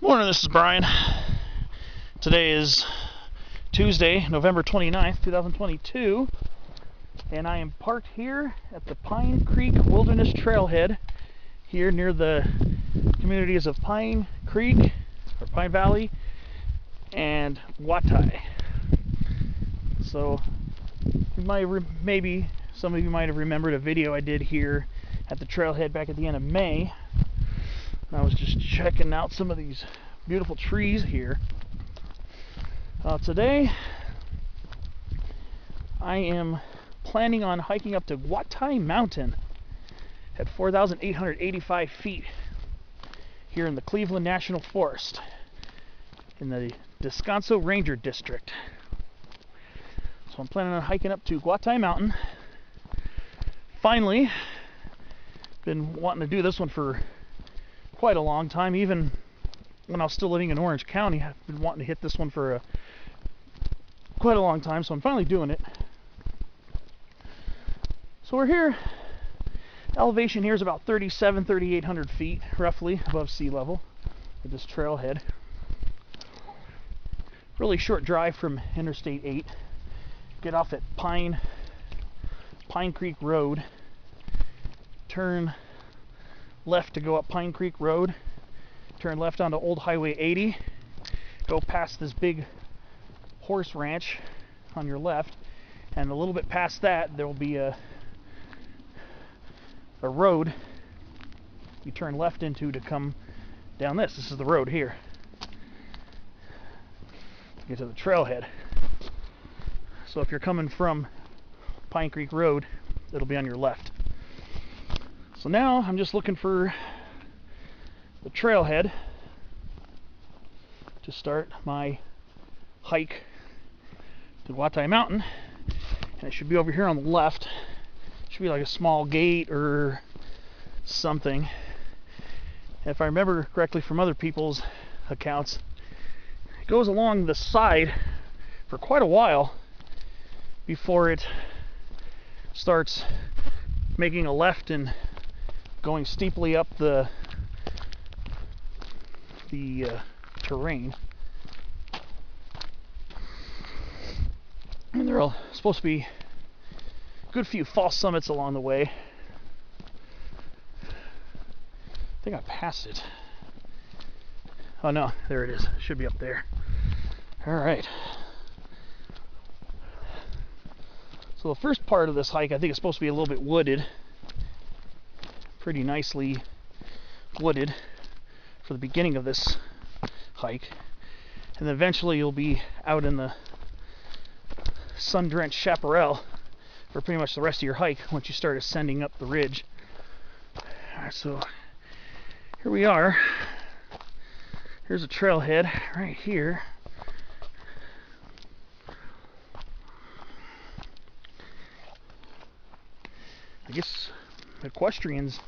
Morning, this is Brian. Today is Tuesday, November 29th, 2022, and I am parked here at the Pine Creek Wilderness Trailhead here near the communities of Pine Creek, or Pine Valley, and Guatay. So, maybe some of you might have remembered a video I did here at the trailhead back at the end of May. I was just checking out some of these beautiful trees here. Today, I am planning on hiking up to Guatay Mountain at 4,885 feet here in the Cleveland National Forest in the Descanso Ranger District. So I'm planning on hiking up to Guatay Mountain. Finally, been wanting to do this one for quite a long time. Even when I was still living in Orange County, I've been wanting to hit this one for quite a long time, so I'm finally doing it. So we're here. Elevation here is about 3,800 feet, roughly, above sea level at this trailhead. Really short drive from Interstate 8. Get off at Pine Creek Road. Turn left to go up Pine Creek Road, turn left onto Old Highway 80, go past this big horse ranch on your left, and a little bit past that there will be a road you turn left into to come down this. This is the road here to get to the trailhead. So if you're coming from Pine Creek Road, it'll be on your left. So now I'm just looking for the trailhead to start my hike to Guatay Mountain, and it should be over here on the left. It should be like a small gate or something. If I remember correctly from other people's accounts, it goes along the side for quite a while before it starts making a left and going steeply up the terrain. And there are supposed to be a good few false summits along the way. I think I passed it. Oh no, there it is. It should be up there. Alright. So the first part of this hike, I think, is supposed to be a little bit wooded. Pretty nicely wooded for the beginning of this hike, and then eventually you'll be out in the sun-drenched chaparral for pretty much the rest of your hike once you start ascending up the ridge. Alright, so here we are. Here's a trailhead right here. I guess equestrians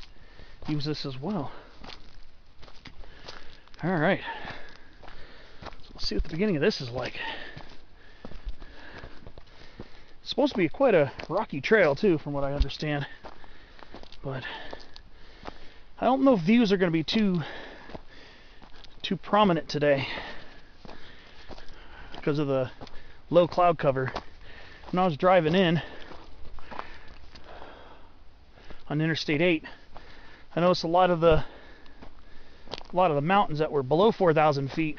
use this as well. Alright. So let's see what the beginning of this is like. It's supposed to be quite a rocky trail too, from what I understand. But I don't know if views are going to be too prominent today because of the low cloud cover. When I was driving in on Interstate 8, I noticed a lot of the mountains that were below 4,000 feet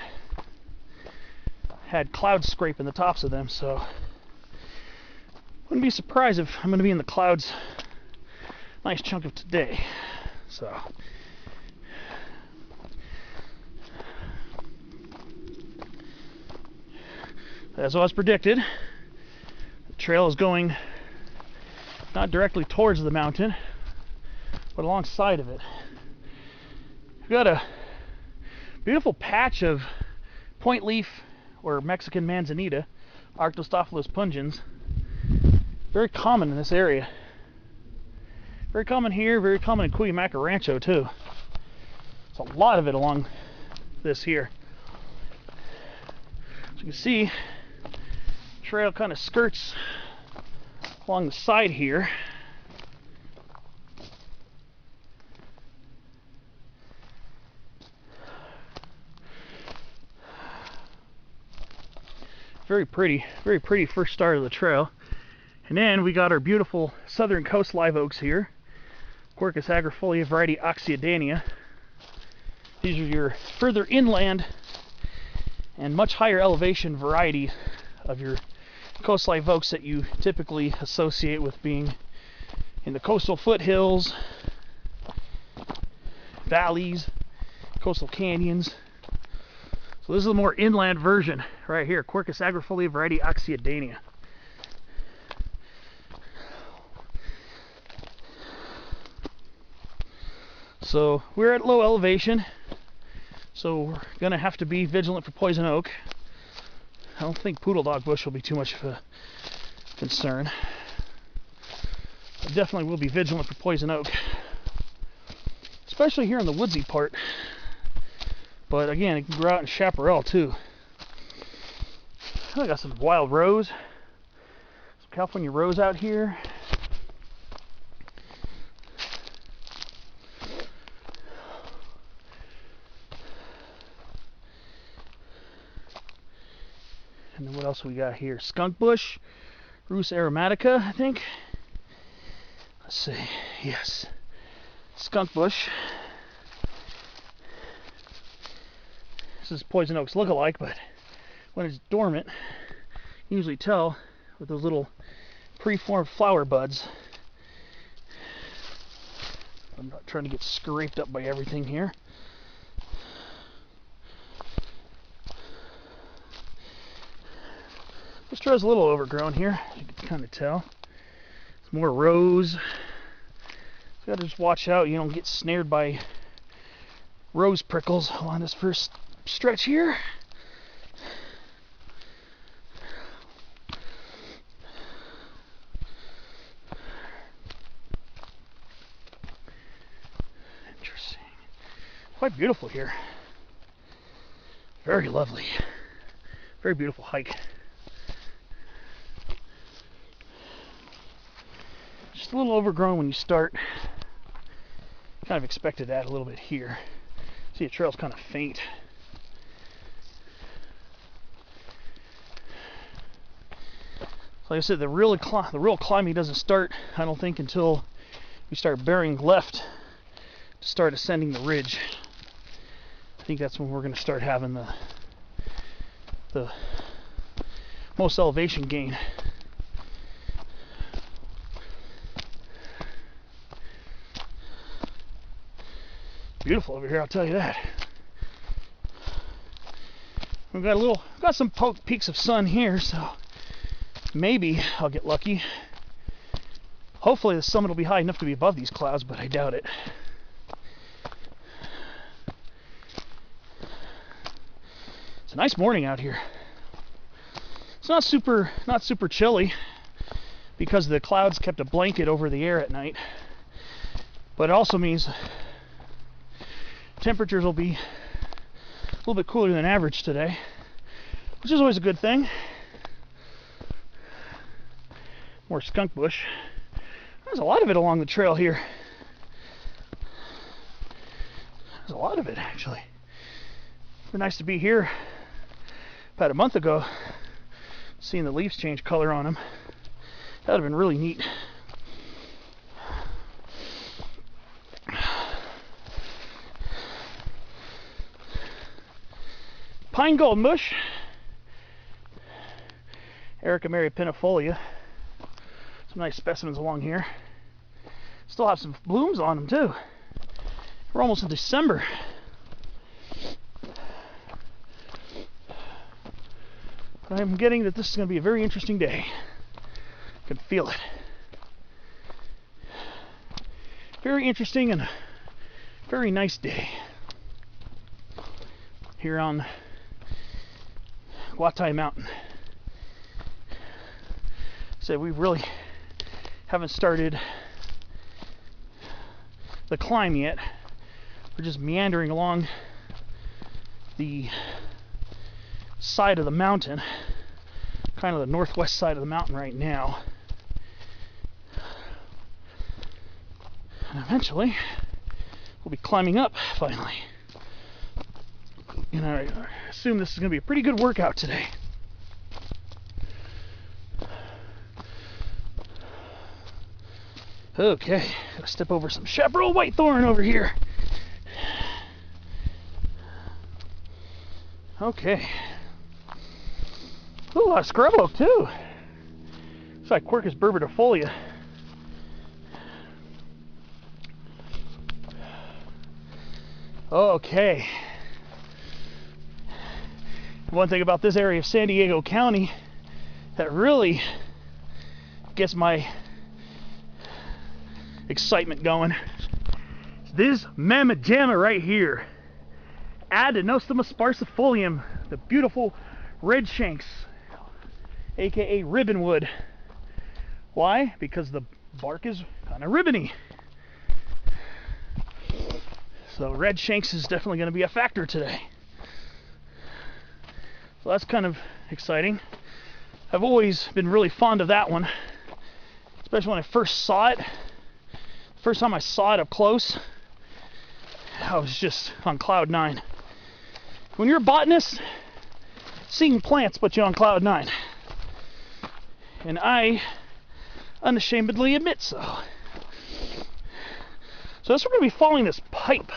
had clouds scraping the tops of them, so wouldn't be surprised if I'm going to be in the clouds a nice chunk of today. So as was predicted, the trail is going not directly towards the mountain, but alongside of it. We've got a beautiful patch of point leaf or Mexican manzanita, Arctostaphylos pungens. Very common in this area. Very common here, very common in Cuyamaca Rancho too. There's a lot of it along this here. As you can see, the trail kind of skirts along the side here. very pretty first start of the trail. And then we got our beautiful southern coast live oaks here, Quercus agrifolia variety Oxyadania. These are your further inland and much higher elevation variety of your coast live oaks that you typically associate with being in the coastal foothills, valleys, coastal canyons. So this is a more inland version right here, Quercus agrifolia variety Oxyadania. So we're at low elevation, so we're gonna have to be vigilant for poison oak. I don't think poodle dog bush will be too much of a concern. I definitely will be vigilant for poison oak, especially here in the woodsy part. But again, it can grow out in chaparral too. I got some wild rose, some California rose out here. And then what else we got here? Skunk bush, Rus aromatica, I think. Let's see. Yes, skunk bush. This is poison oak's look-alike, but when it's dormant, you usually tell with those little preformed flower buds. I'm not trying to get scraped up by everything here. This trail's a little overgrown here, you can kind of tell. It's more rose. So you gotta just watch out you don't get snared by rose prickles along this first stretch here. Interesting. Quite beautiful here. Very lovely. Very beautiful hike. Just a little overgrown when you start. Kind of expected that a little bit here. See, the trail's kind of faint. Like I said, the real climbing doesn't start, I don't think, until we start bearing left to start ascending the ridge. I think that's when we're going to start having the most elevation gain. Beautiful over here, I'll tell you that. We've got some peaks of sun here, so maybe I'll get lucky. Hopefully the summit will be high enough to be above these clouds, but I doubt it. It's a nice morning out here. It's not super chilly because the clouds kept a blanket over the air at night. But it also means temperatures will be a little bit cooler than average today, which is always a good thing. More skunk bush. There's a lot of it along the trail here. There's a lot of it, actually. It'd be nice to be here about a month ago, seeing the leaves change color on them. That would have been really neat. Pine golden bush, Erica pinnifolia. Some nice specimens along here. Still have some blooms on them too. We're almost in December. But I'm getting that this is going to be a very interesting day. I can feel it. Very interesting and a very nice day here on Guatay Mountain. So we really haven't started the climb yet. We're just meandering along the side of the mountain, kind of the northwest side of the mountain right now. And eventually we'll be climbing up finally. And I assume this is going to be a pretty good workout today. Okay, gotta step over some chaparral whitethorn over here. Okay. Ooh, a lot of scrub oak too. It's like Quercus berbertifolia. Okay. One thing about this area of San Diego County that really gets my excitement going. This mamma jamma right here. Adenosoma sparcifolium, the beautiful red shanks, aka ribbonwood. Why? Because the bark is kind of ribbony. So red shanks is definitely going to be a factor today. So that's kind of exciting. I've always been really fond of that one, especially when I first saw it. First time I saw it up close, I was just on cloud 9. When you're a botanist, seeing plants put you on cloud 9. And I unashamedly admit so. So that's, we're going to be following this pipe.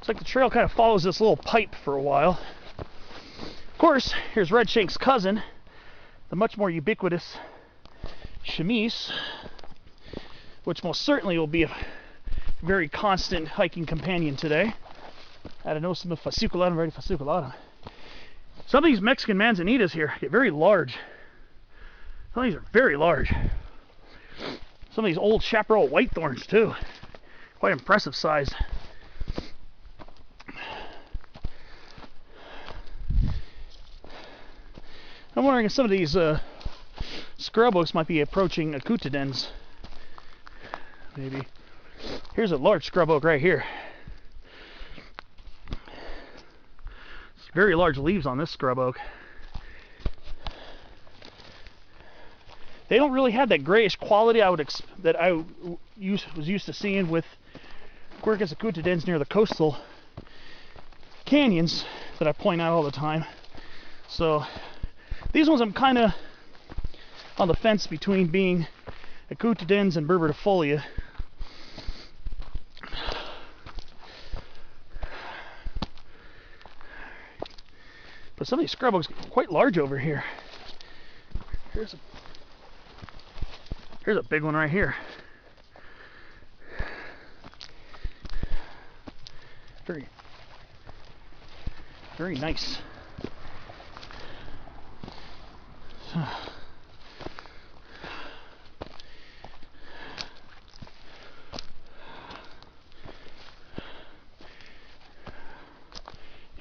It's like the trail kind of follows this little pipe for a while. Of course, here's red shank's cousin, the much more ubiquitous chamise, which most certainly will be a very constant hiking companion today. Adenosoma fasciculatum, very fasciculatum. Some of these Mexican manzanitas here get very large. Some of these are very large. Some of these old chaparral whitethorns too. Quite impressive size. I'm wondering if some of these scrub oaks might be approaching acutidens. Maybe. Here's a large scrub oak right here. Very large leaves on this scrub oak. They don't really have that grayish quality that I was used to seeing with Quercus acutidens near the coastal canyons that I point out all the time. So these ones I'm kind of on the fence between being acutidens and berbertifolia. But some of these scrub oaks get quite large over here. Here's a big one right here. Very, very nice.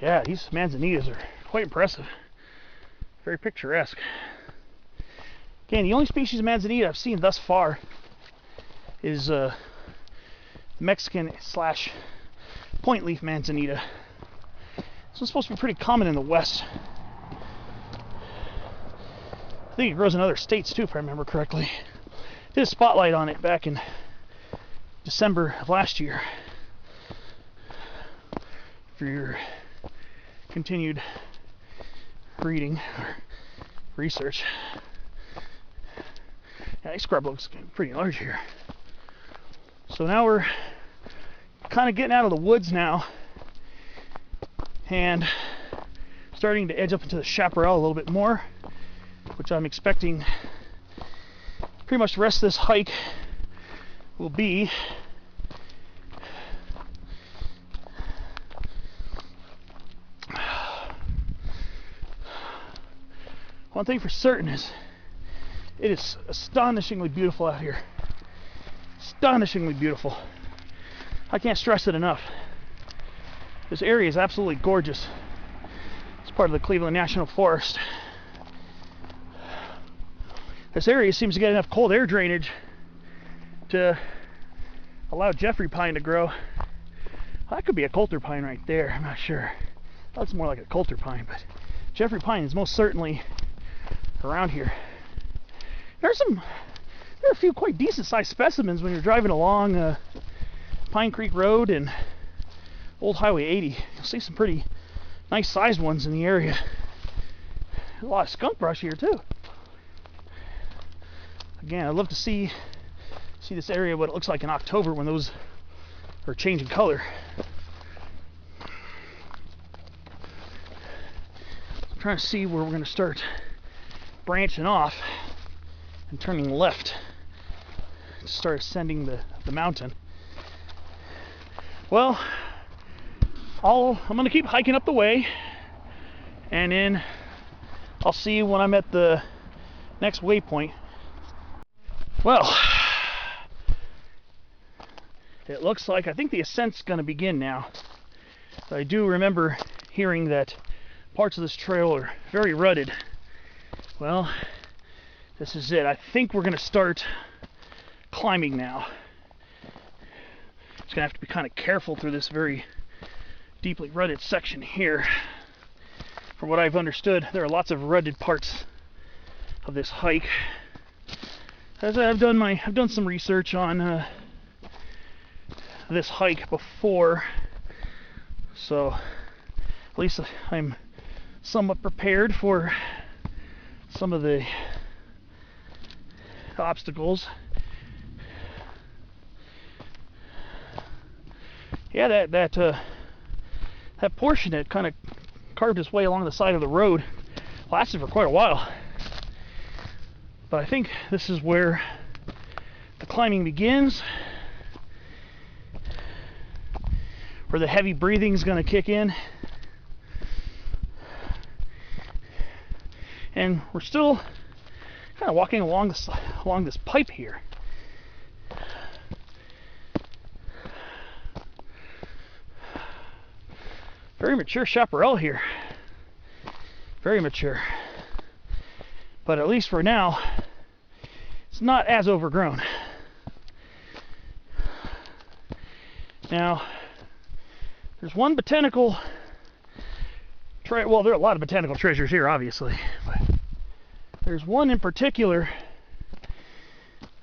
Yeah, these manzanitas are quite impressive. Very picturesque. Again, the only species of manzanita I've seen thus far is Mexican / point leaf manzanita. This one's supposed to be pretty common in the West. I think it grows in other states too, if I remember correctly. Did a spotlight on it back in December of last year. For your continued reading or research. Yeah, these scrub looks pretty large here. So now we're kind of getting out of the woods now and starting to edge up into the chaparral a little bit more, which I'm expecting pretty much the rest of this hike will be. One thing for certain is it is astonishingly beautiful out here. Astonishingly beautiful. I can't stress it enough. This area is absolutely gorgeous. It's part of the Cleveland National Forest. This area seems to get enough cold air drainage to allow Jeffrey pine to grow. That could be a coulter pine right there. I'm not sure. That's more like a coulter pine, but Jeffrey pine is most certainly around here. There are a few quite decent sized specimens when you're driving along Pine Creek Road and Old Highway 80. You'll see some pretty nice sized ones in the area. A lot of skunk brush here too. Again, I'd love to see See this area, what it looks like in October when those are changing color. I'm trying to see where we're going to start branching off and turning left to start ascending the mountain. Well, I'm going to keep hiking up the way, and then I'll see you when I'm at the next waypoint. Well, it looks like I think the ascent's going to begin now. I do remember hearing that parts of this trail are very rutted. Well, this is it. I think we're going to start climbing now. Just going to have to be kind of careful through this very deeply rutted section here. From what I've understood, there are lots of rutted parts of this hike. As I've done some research on this hike before, so at least I'm somewhat prepared for some of the obstacles. Yeah, that portion that kind of carved its way along the side of the road lasted for quite a while. But I think this is where the climbing begins, where the heavy breathing is going to kick in. And we're still kind of walking along this pipe here. Very mature chaparral here. Very mature. But at least for now, it's not as overgrown. Now, there's one botanical well, there are a lot of botanical treasures here, obviously, but there's one in particular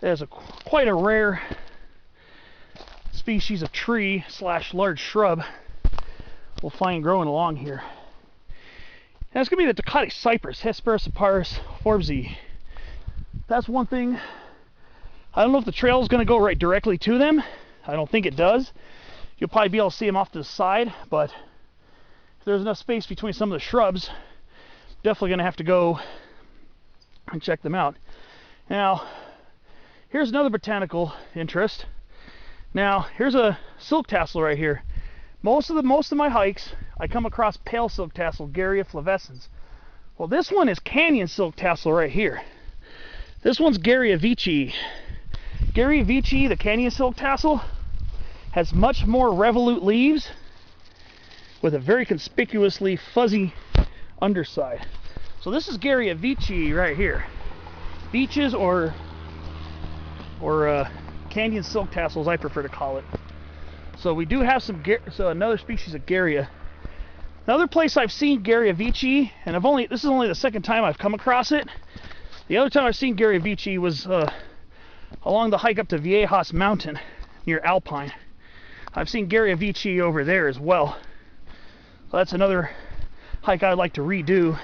that is quite a rare species of tree / large shrub we'll find growing along here. And that's going to be the Ducati cypress, Hespericiparis forbesii. That's one thing. I don't know if the trail is going to go right directly to them. I don't think it does. You'll probably be able to see them off to the side, but if there's enough space between some of the shrubs, definitely going to have to go and check them out. Now, here's another botanical interest. Now, here's a silk tassel right here. Most of my hikes, I come across pale silk tassel, Garrya flavescens. Well, this one is canyon silk tassel right here. This one's Garrya veitchii. Garrya veitchii, the canyon silk tassel, has much more revolute leaves with a very conspicuously fuzzy underside. So this is Garrya veitchii right here. Beeches or canyon silk tassel, as I prefer to call it. So we do have another species of Garrya. Another place I've seen Garrya veitchii, and this is only the second time I've come across it. The other time I've seen Garrya veitchii was along the hike up to Guatay Mountain near Alpine. I've seen Garrya veitchii over there as well. So that's another hike I'd like to redo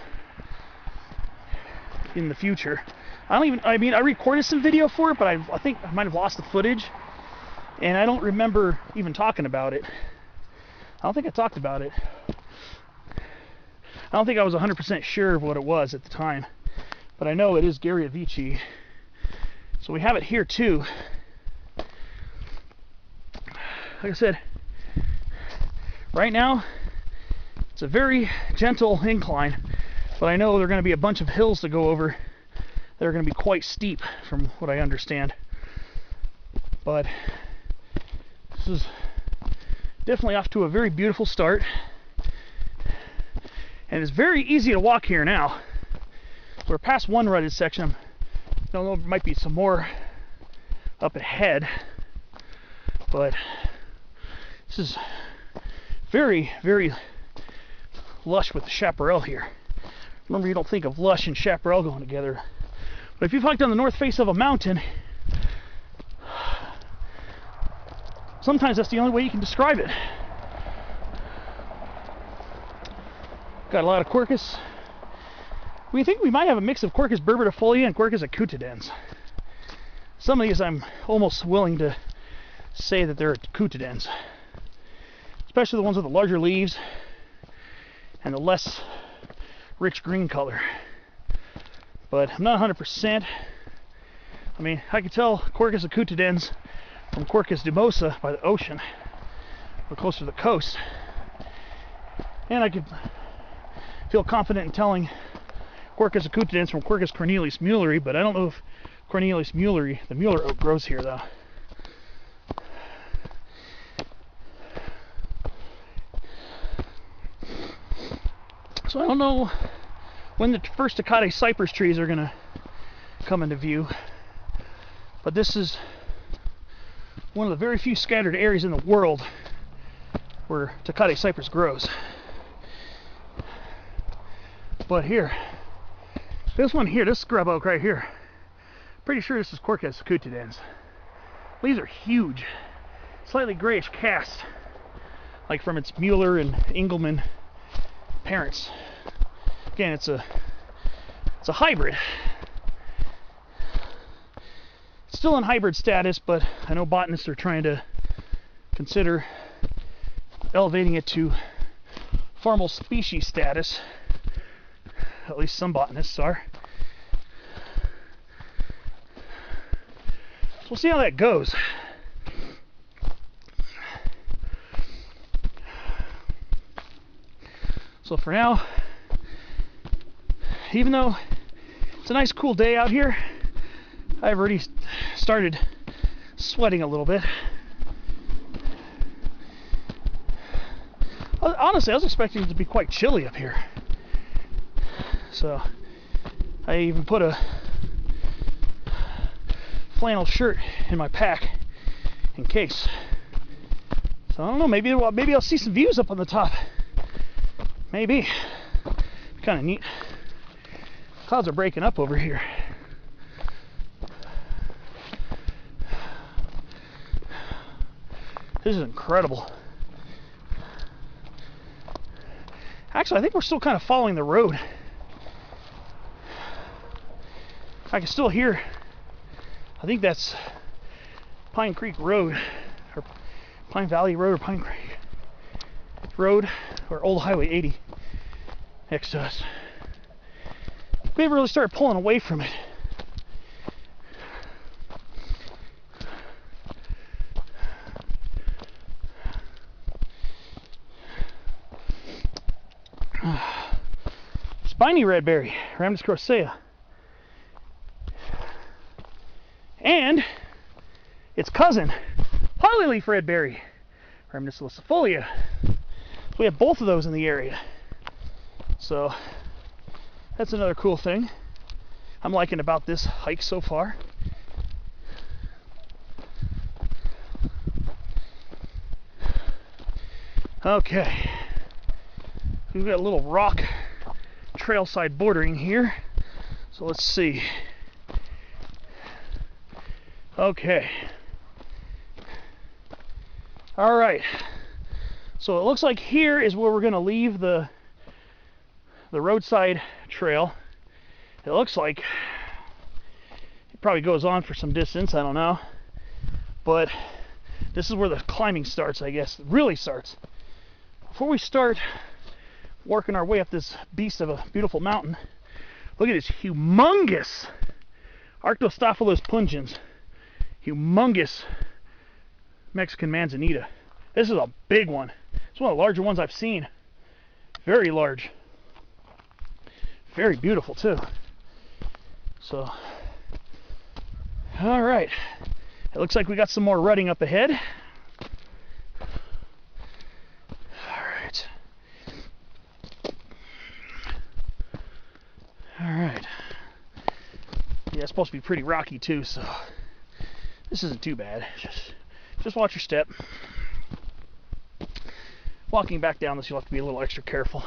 in the future. I recorded some video for it, but I think I might have lost the footage, and I don't remember even talking about it. I don't think I talked about it. I don't think I was 100% sure of what it was at the time, but I know it is Garrya veitchii. So we have it here too. Like I said, right now it's a very gentle incline, but I know there are going to be a bunch of hills to go over that are going to be quite steep from what I understand. But this is definitely off to a very beautiful start, and it's very easy to walk here now. We're past one rutted section. I don't know, there might be some more up ahead, but this is very, very lush with the chaparral here. Remember, you don't think of lush and chaparral going together, but if you've hiked on the north face of a mountain, sometimes that's the only way you can describe it. Got a lot of Quercus. We think we might have a mix of Quercus burbatifolia and Quercus acutidens. Some of these I'm almost willing to say that they're coutodens, especially the ones with the larger leaves and the less rich green color. But I'm not 100%. I mean, I can tell Quercus coutodens from Quercus dumosa by the ocean. We're closer to the coast. And I could feel confident in telling Quercus coutodens from Quercus cornelius muelleri, but I don't know if Cornelius muelleri, the Mueller oak, grows here though. So I don't know when the first Tecate cypress trees are gonna come into view, but this is one of the very few scattered areas in the world where Tecate cypress grows. But here, this one here, this scrub oak right here, pretty sure this is Quercus coutodens. Leaves are huge, slightly grayish cast, like from its Mueller and Engelmann parents. Again, it's a hybrid. It's still in hybrid status, but I know botanists are trying to consider elevating it to formal species status. At least some botanists are. So we'll see how that goes. So for now, even though it's a nice cool day out here, I've already started sweating a little bit. Honestly, I was expecting it to be quite chilly up here. So I even put a flannel shirt in my pack in case. So I don't know, maybe I'll see some views up on the top. Maybe. Kind of neat. Clouds are breaking up over here. This is incredible. Actually, I think we're still kind of following the road. I can still hear, I think that's Pine Creek Road, or Pine Valley Road, or Pine Creek Road, or Old Highway 80 next to us. We haven't really started pulling away from it. Spiny redberry, Rhamnus crocea. And its cousin, polyleaf redberry, Rhamnus licifolia. We have both of those in the area. So that's another cool thing I'm liking about this hike so far. Okay, we've got a little rock trail side bordering here, so let's see. Okay, all right, so it looks like here is where we're going to leave the roadside trail. It looks like it probably goes on for some distance, I don't know, but this is where the climbing starts, I guess. It really starts. Before we start working our way up this beast of a beautiful mountain, look at this humongous Arctostaphylos pungens, humongous Mexican manzanita. This is a big one. It's one of the larger ones I've seen. Very large. Very beautiful too. So, all right. It looks like we got some more rutting up ahead. Alright. Yeah, it's supposed to be pretty rocky too, so this isn't too bad. Just watch your step. Walking back down this, you'll have to be a little extra careful.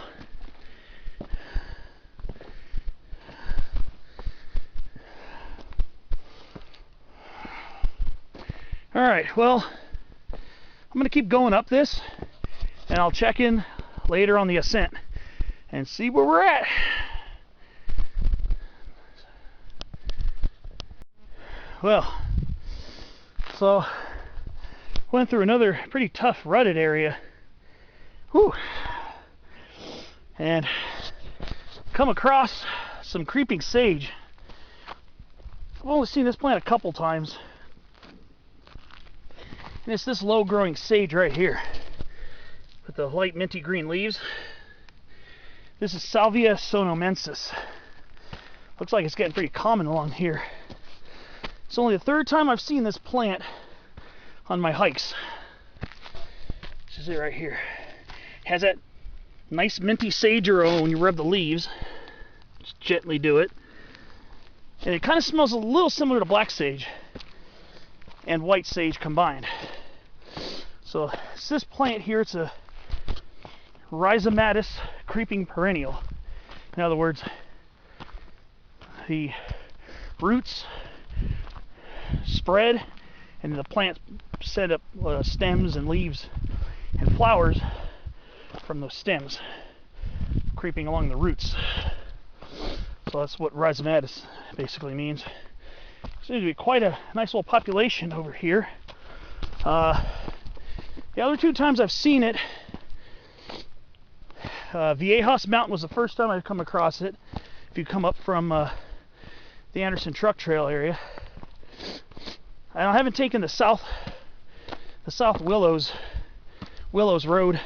Alright, well, I'm going to keep going up this, and I'll check in later on the ascent and see where we're at. Well, So went through another pretty tough rutted area. Whew. And come across some creeping sage. I've only seen this plant a couple times. And it's this low growing sage right here with the light minty green leaves. This is Salvia sonomensis. Looks like it's getting pretty common along here. It's only the third time I've seen this plant on my hikes. This is it right here. It has that nice minty sage aroma when you rub the leaves. Just gently do it. And it kind of smells a little similar to black sage and white sage combined. So it's this plant here. It's a rhizomatous creeping perennial. In other words, the roots spread and the plant set up stems and leaves and flowers from those stems creeping along the roots. So that's what rhizomatous basically means. Seems to be quite a nice little population over here. The other two times I've seen it, Viejas Mountain was the first time I've come across it. If you come up from the Anderson Truck Trail area, I haven't taken the South Willows Road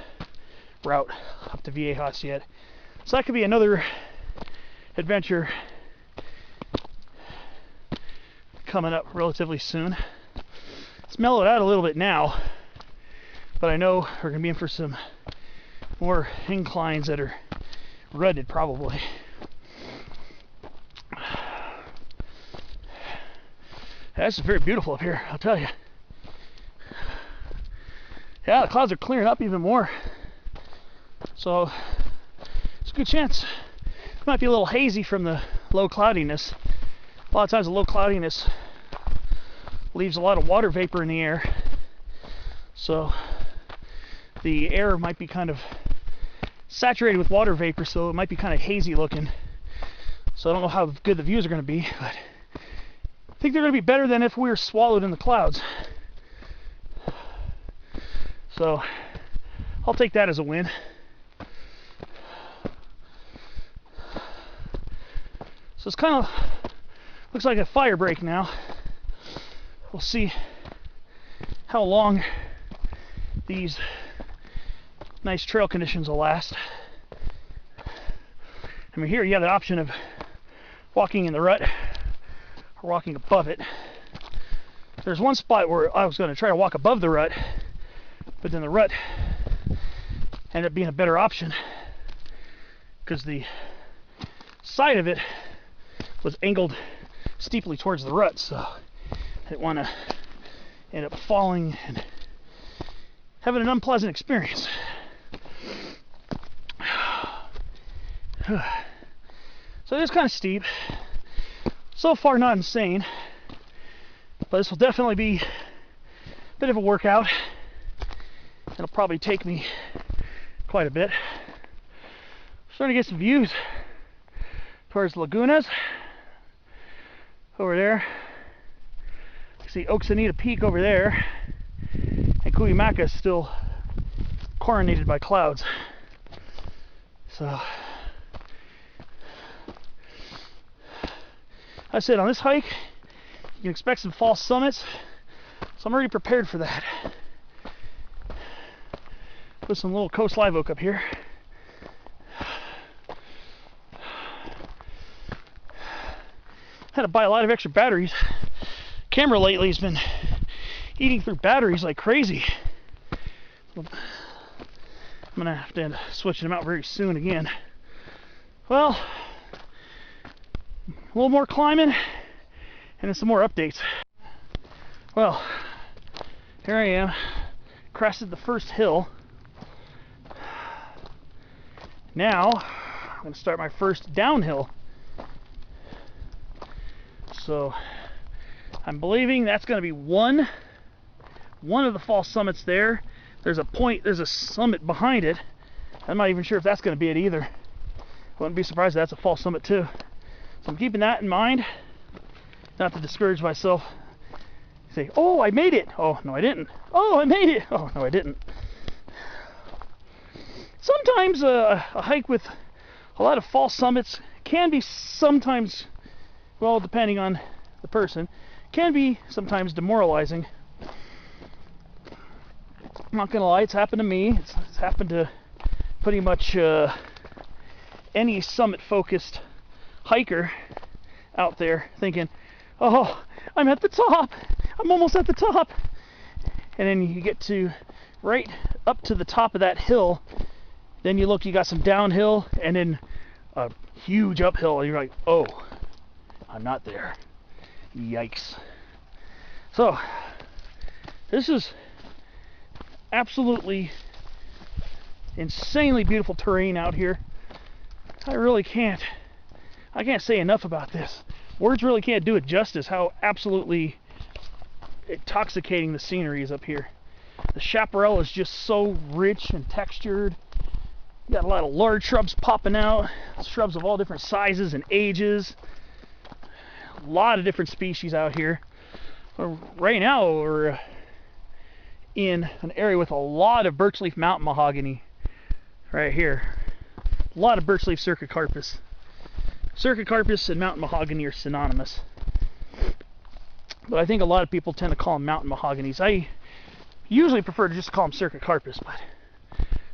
route up to Viejas yet, so that could be another adventure coming up relatively soon. It's mellowed out a little bit now, but I know we're going to be in for some more inclines that are rutted probably. That's very beautiful up here, I'll tell you. Yeah, the clouds are clearing up even more. So it's a good chance. It might be a little hazy from the low cloudiness. A lot of times the low cloudiness leaves a lot of water vapor in the air. So the air might be kind of saturated with water vapor, so it might be kind of hazy looking. So I don't know how good the views are going to be, but I think they're going to be better than if we were swallowed in the clouds. So I'll take that as a win. So it's kind of looks like a fire break now. We'll see how long these nice trail conditions will last. I mean, here you have the option of walking in the rut or walking above it. There's one spot where I was going to try to walk above the rut, but then the rut ended up being a better option because the side of it was angled steeply towards the rut, so I didn't want to end up falling and having an unpleasant experience. So it is kind of steep. So far not insane, but this will definitely be a bit of a workout. It'll probably take me quite a bit. Starting to get some views towards Lagunas over there. You see Oxanita Peak over there, and Cuyamaca is still coronated by clouds. So I said on this hike you can expect some false summits, so I'm already prepared for that. Put some little coast live oak up here. Had to buy a lot of extra batteries. Camera lately has been eating through batteries like crazy. I'm gonna have to end up switching them out very soon again. Well, a little more climbing and then some more updates. Well, here I am, crested the first hill. Now I'm going to start my first downhill. So I'm believing that's going to be one of the false summits there. There's a summit behind it. I'm not even sure if that's going to be it either. Wouldn't be surprised if that's a false summit too. So I'm keeping that in mind, not to discourage myself. say, oh, I made it. Oh, no, I didn't. Oh, I made it. Oh, no, I didn't. Sometimes a hike with a lot of false summits can be sometimes, well, depending on the person, can be sometimes demoralizing. I'm not gonna lie, it's happened to me. It's happened to pretty much any summit-focused hiker out there, thinking, oh, I'm at the top. I'm almost at the top. And then you get to right up to the top of that hill. Then you look, you got some downhill and then a huge uphill. And you're like, oh, I'm not there. Yikes. So, this is absolutely insanely beautiful terrain out here. I can't say enough about this. Words really can't do it justice how absolutely intoxicating the scenery is up here. The chaparral is just so rich and textured. You got a lot of large shrubs popping out, shrubs of all different sizes and ages. A lot of different species out here. Right now we're in an area with a lot of birchleaf mountain mahogany right here. A lot of birchleaf circocarpus. Circocarpus and mountain mahogany are synonymous. But I think a lot of people tend to call them mountain mahoganies. I usually prefer to just call them circocarpus, but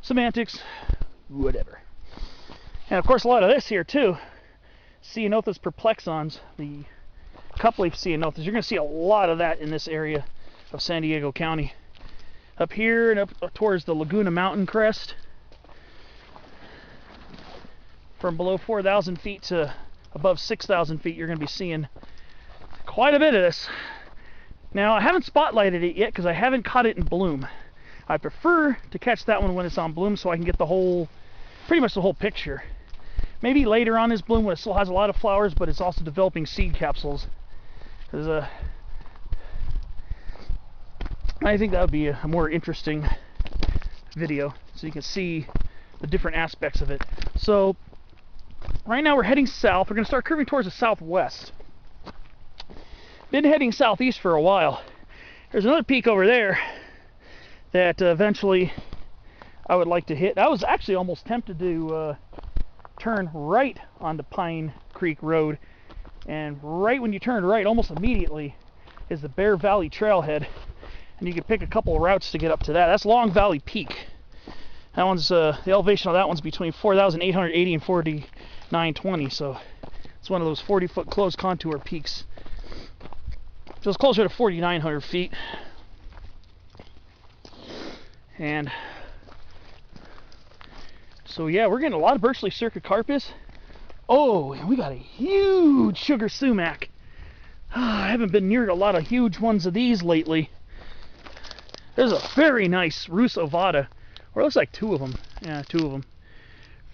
semantics, whatever. And of course a lot of this here too, Ceanothus perplexans, the cupleaf ceanothus. You're going to see a lot of that in this area of San Diego County. Up here and up towards the Laguna Mountain crest. From below 4,000 feet to above 6,000 feet, you're going to be seeing quite a bit of this. Now, I haven't spotlighted it yet because I haven't caught it in bloom. I prefer to catch that one when it's on bloom so I can get the whole, pretty much the whole picture. Maybe later on this bloom when it still has a lot of flowers, but it's also developing seed capsules. Because I think that would be a more interesting video so you can see the different aspects of it. So, right now we're heading south. We're going to start curving towards the southwest. Been heading southeast for a while. There's another peak over there that eventually I would like to hit. I was actually almost tempted to turn right onto Pine Creek Road, and right when you turn right, almost immediately, is the Bear Valley Trailhead, and you can pick a couple of routes to get up to that. That's Long Valley Peak. That one's the elevation of that one's between 4,880 and 4,920, so it's one of those 40-foot closed contour peaks. So it's closer to 4,900 feet. And so yeah, we're getting a lot of birchleaf circocarpus. Oh, and we got a huge sugar sumac. I haven't been near a lot of huge ones of these lately. There's a very nice Rus ovata, or it looks like two of them. Yeah, two of them.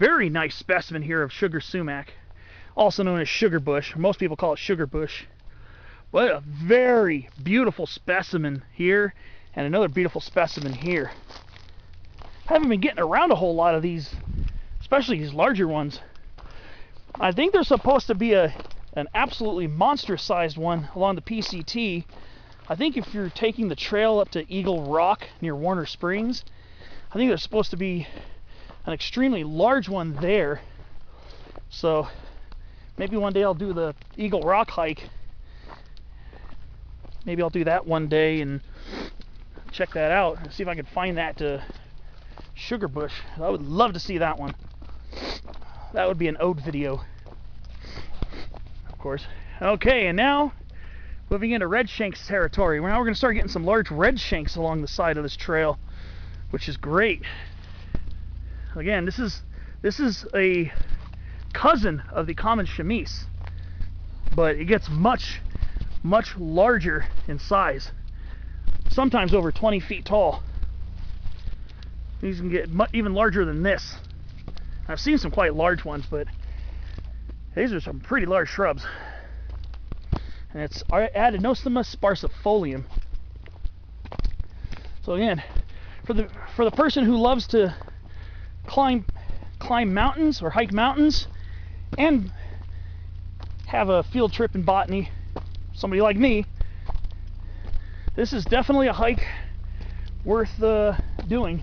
Very nice specimen here of sugar sumac, also known as sugar bush. Most people call it sugar bush. But a very beautiful specimen here, and another beautiful specimen here. I haven't been getting around a whole lot of these, especially these larger ones. I think there's supposed to be an absolutely monstrous sized one along the PCT. I think if you're taking the trail up to Eagle Rock near Warner Springs, I think there's supposed to be an extremely large one there. So maybe one day I'll do the Eagle Rock hike. Maybe I'll do that one day and check that out and see if I can find that sugar bush. I would love to see that one. That would be an ode video, of course. Okay, and now moving into redshanks territory. Now we're going to start getting some large redshanks along the side of this trail, which is great. Again, this is a cousin of the common chamise, but it gets much larger in size, sometimes over 20 feet tall. These can get even larger than this. I've seen some quite large ones, but these are some pretty large shrubs. And it's Adenosoma sparsiifolium. So again, for the person who loves to climb mountains or hike mountains and have a field trip in botany, somebody like me, this is definitely a hike worth doing.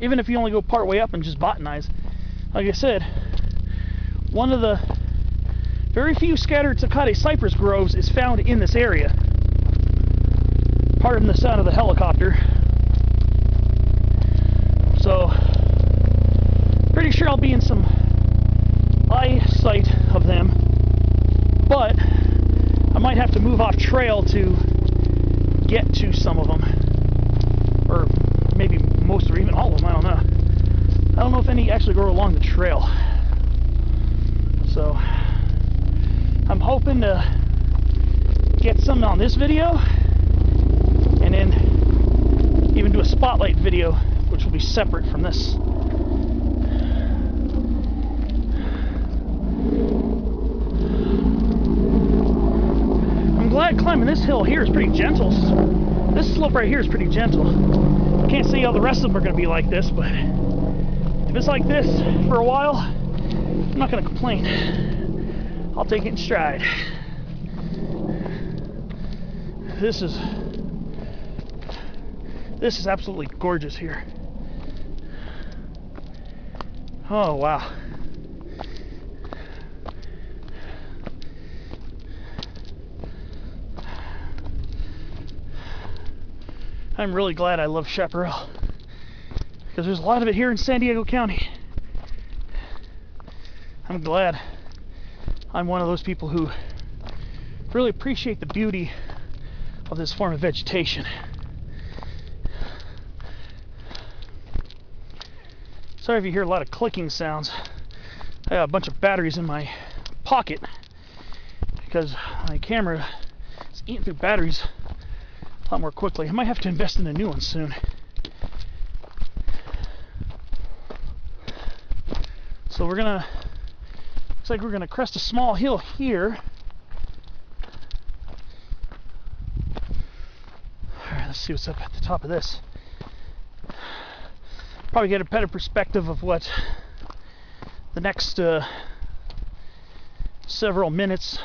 Even if you only go part way up and just botanize. Like I said, one of the very few scattered zacate cypress groves is found in this area. Pardon the sound of the helicopter. So, pretty sure I'll be in some eyesight of them, but I might have to move off trail to get to some of them, or maybe most or even all of them. I don't know. I don't know if any actually go along the trail. So I'm hoping to get something on this video, and then even do a spotlight video, which will be separate from this. I'm glad climbing this hill here is pretty gentle. This slope right here is pretty gentle. I can't say how the rest of them are going to be like this, but if it's like this for a while, I'm not going to complain. I'll take it in stride. This is absolutely gorgeous here. Oh, wow. I'm really glad I love chaparral, because there's a lot of it here in San Diego County. I'm glad I'm one of those people who really appreciate the beauty of this form of vegetation. Sorry if you hear a lot of clicking sounds. I got a bunch of batteries in my pocket because my camera is eating through batteries a lot more quickly. I might have to invest in a new one soon. So looks like we're gonna crest a small hill here. Alright, let's see what's up at the top of this. Probably get a better perspective of what the next several minutes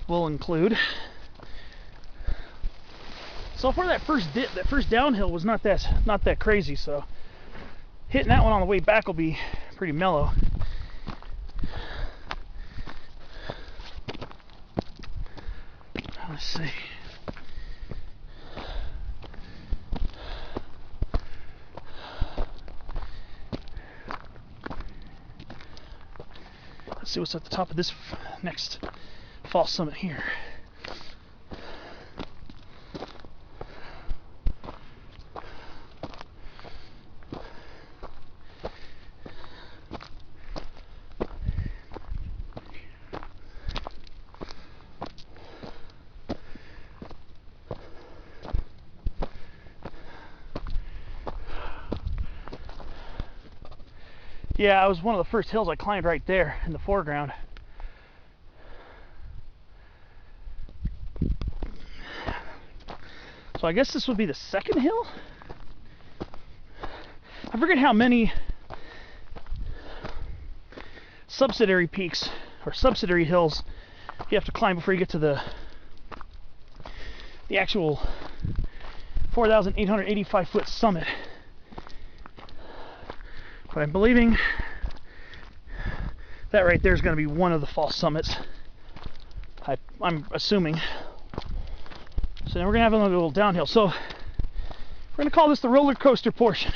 will include. So far, that first downhill was not that crazy. So hitting that one on the way back will be pretty mellow. Let's see. Let's see what's at the top of this next fall summit here. Yeah, it was one of the first hills I climbed right there in the foreground. So I guess this would be the second hill? I forget how many subsidiary peaks or subsidiary hills you have to climb before you get to the actual 4,885 foot summit. But I'm believing that right there is going to be one of the fall summits. I'm assuming. So now we're going to have another little downhill. So we're going to call this the roller coaster portion.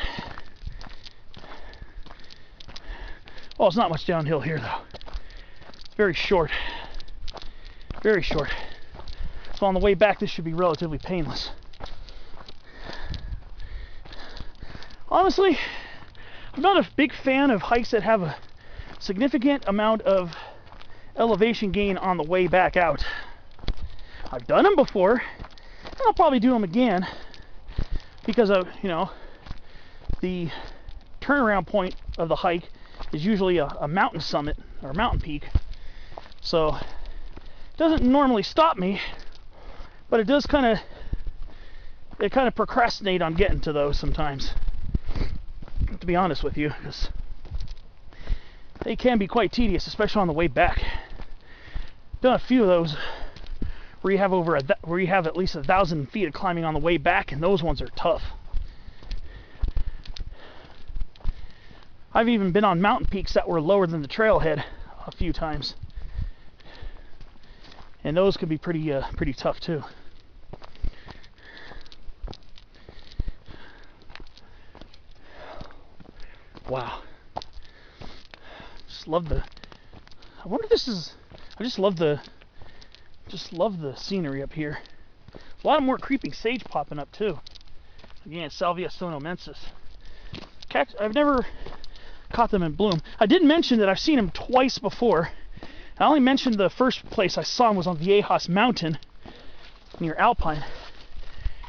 Well, it's not much downhill here though. It's very short. Very short. So on the way back, this should be relatively painless. Honestly, I'm not a big fan of hikes that have a significant amount of elevation gain on the way back out. I've done them before, and I'll probably do them again because of, the turnaround point of the hike is usually a mountain summit or mountain peak. So it doesn't normally stop me, but it does kind of procrastinate on getting to those sometimes, to be honest with you, because they can be quite tedious, especially on the way back. Done a few of those where you have at least 1,000 feet of climbing on the way back, and those ones are tough. I've even been on mountain peaks that were lower than the trailhead a few times, and those could be pretty tough too. Wow. Just love the, I wonder if this is, I just love the scenery up here. A lot more creeping sage popping up too. Again, Salvia sonomensis. I've never caught them in bloom. I did mention that I've seen them twice before. I only mentioned the first place I saw them was on Guatay Mountain near Alpine.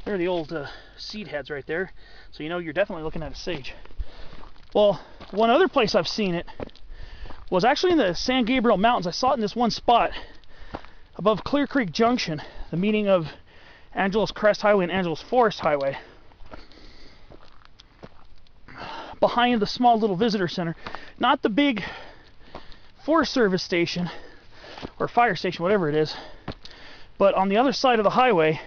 There are the old seed heads right there. So you know you're definitely looking at a sage. Well, one other place I've seen it was actually in the San Gabriel Mountains. I saw it in this one spot above Clear Creek Junction, the meeting of Angeles Crest Highway and Angeles Forest Highway, behind the small little visitor center. Not the big Forest Service station or fire station, whatever it is, but on the other side of the highway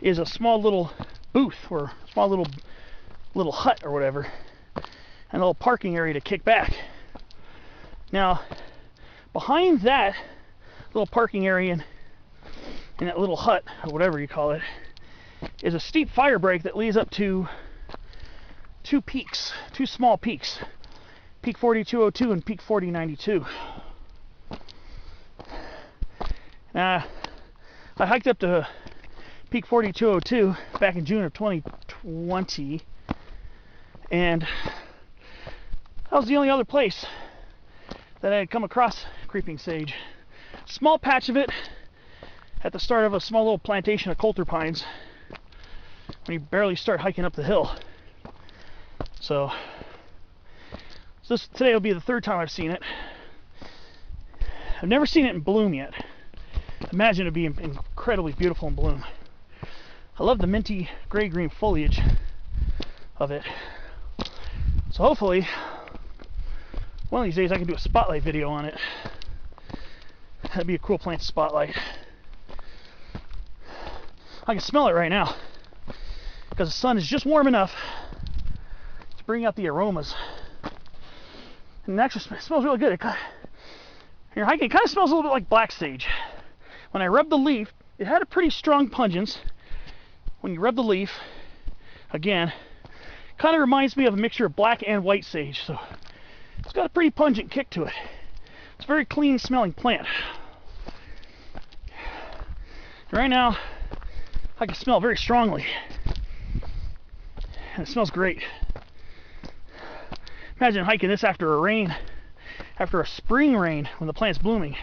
is a small little booth or small little hut or whatever, and a little parking area to kick back. Now, behind that little parking area and that little hut, or whatever you call it, is a steep fire break that leads up to two small peaks, Peak 4202 and Peak 4092. I hiked up to Peak 4202 back in June of 2020, and that was the only other place that I had come across creeping sage. Small patch of it at the start of a small little plantation of coulter pines when you barely start hiking up the hill. So today will be the third time I've seen it. I've never seen it in bloom yet. Imagine it'd be incredibly beautiful in bloom. I love the minty gray-green foliage of it. So hopefully one of these days I can do a spotlight video on it. That'd be a cool plant spotlight. I can smell it right now because the sun is just warm enough to bring out the aromas. And it actually smells really good. You're hiking, it kind of smells a little bit like black sage. When I rubbed the leaf, it had a pretty strong pungence. When you rub the leaf, again, kind of reminds me of a mixture of black and white sage. So it's got a pretty pungent kick to it. It's a very clean smelling plant. Right now, I can smell very strongly. And it smells great. Imagine hiking this after a rain, after a spring rain when the plant's blooming.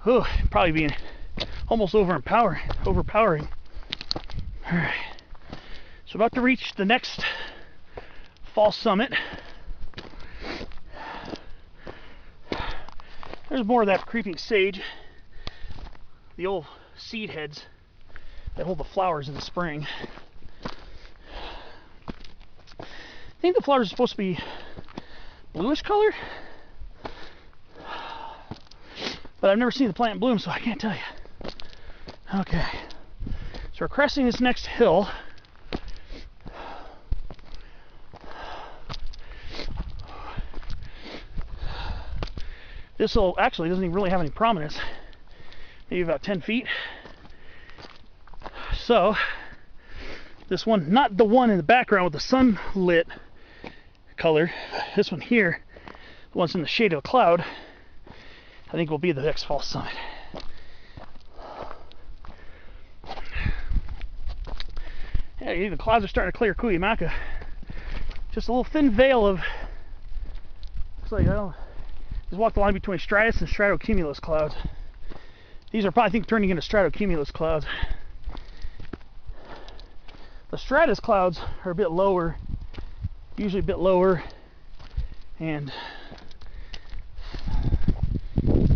Oh, probably being almost overpowering. Alright. So about to reach the next fall summit. There's more of that creeping sage. The old seed heads that hold the flowers in the spring. I think the flowers are supposed to be bluish color, but I've never seen the plant bloom, so I can't tell you. Okay, so we're cresting this next hill. This hill actually doesn't even really have any prominence, maybe about 10 feet. So this one, not the one in the background with the sunlit color, this one here, the one's in the shade of a cloud, I think will be the next fall summit. Yeah, the clouds are starting to clear Cuyamaca. Just a little thin veil of, looks like, I don't, just walk the line between stratus and stratocumulus clouds. These are probably, I think, turning into stratocumulus clouds. The stratus clouds are a bit lower, usually a bit lower, and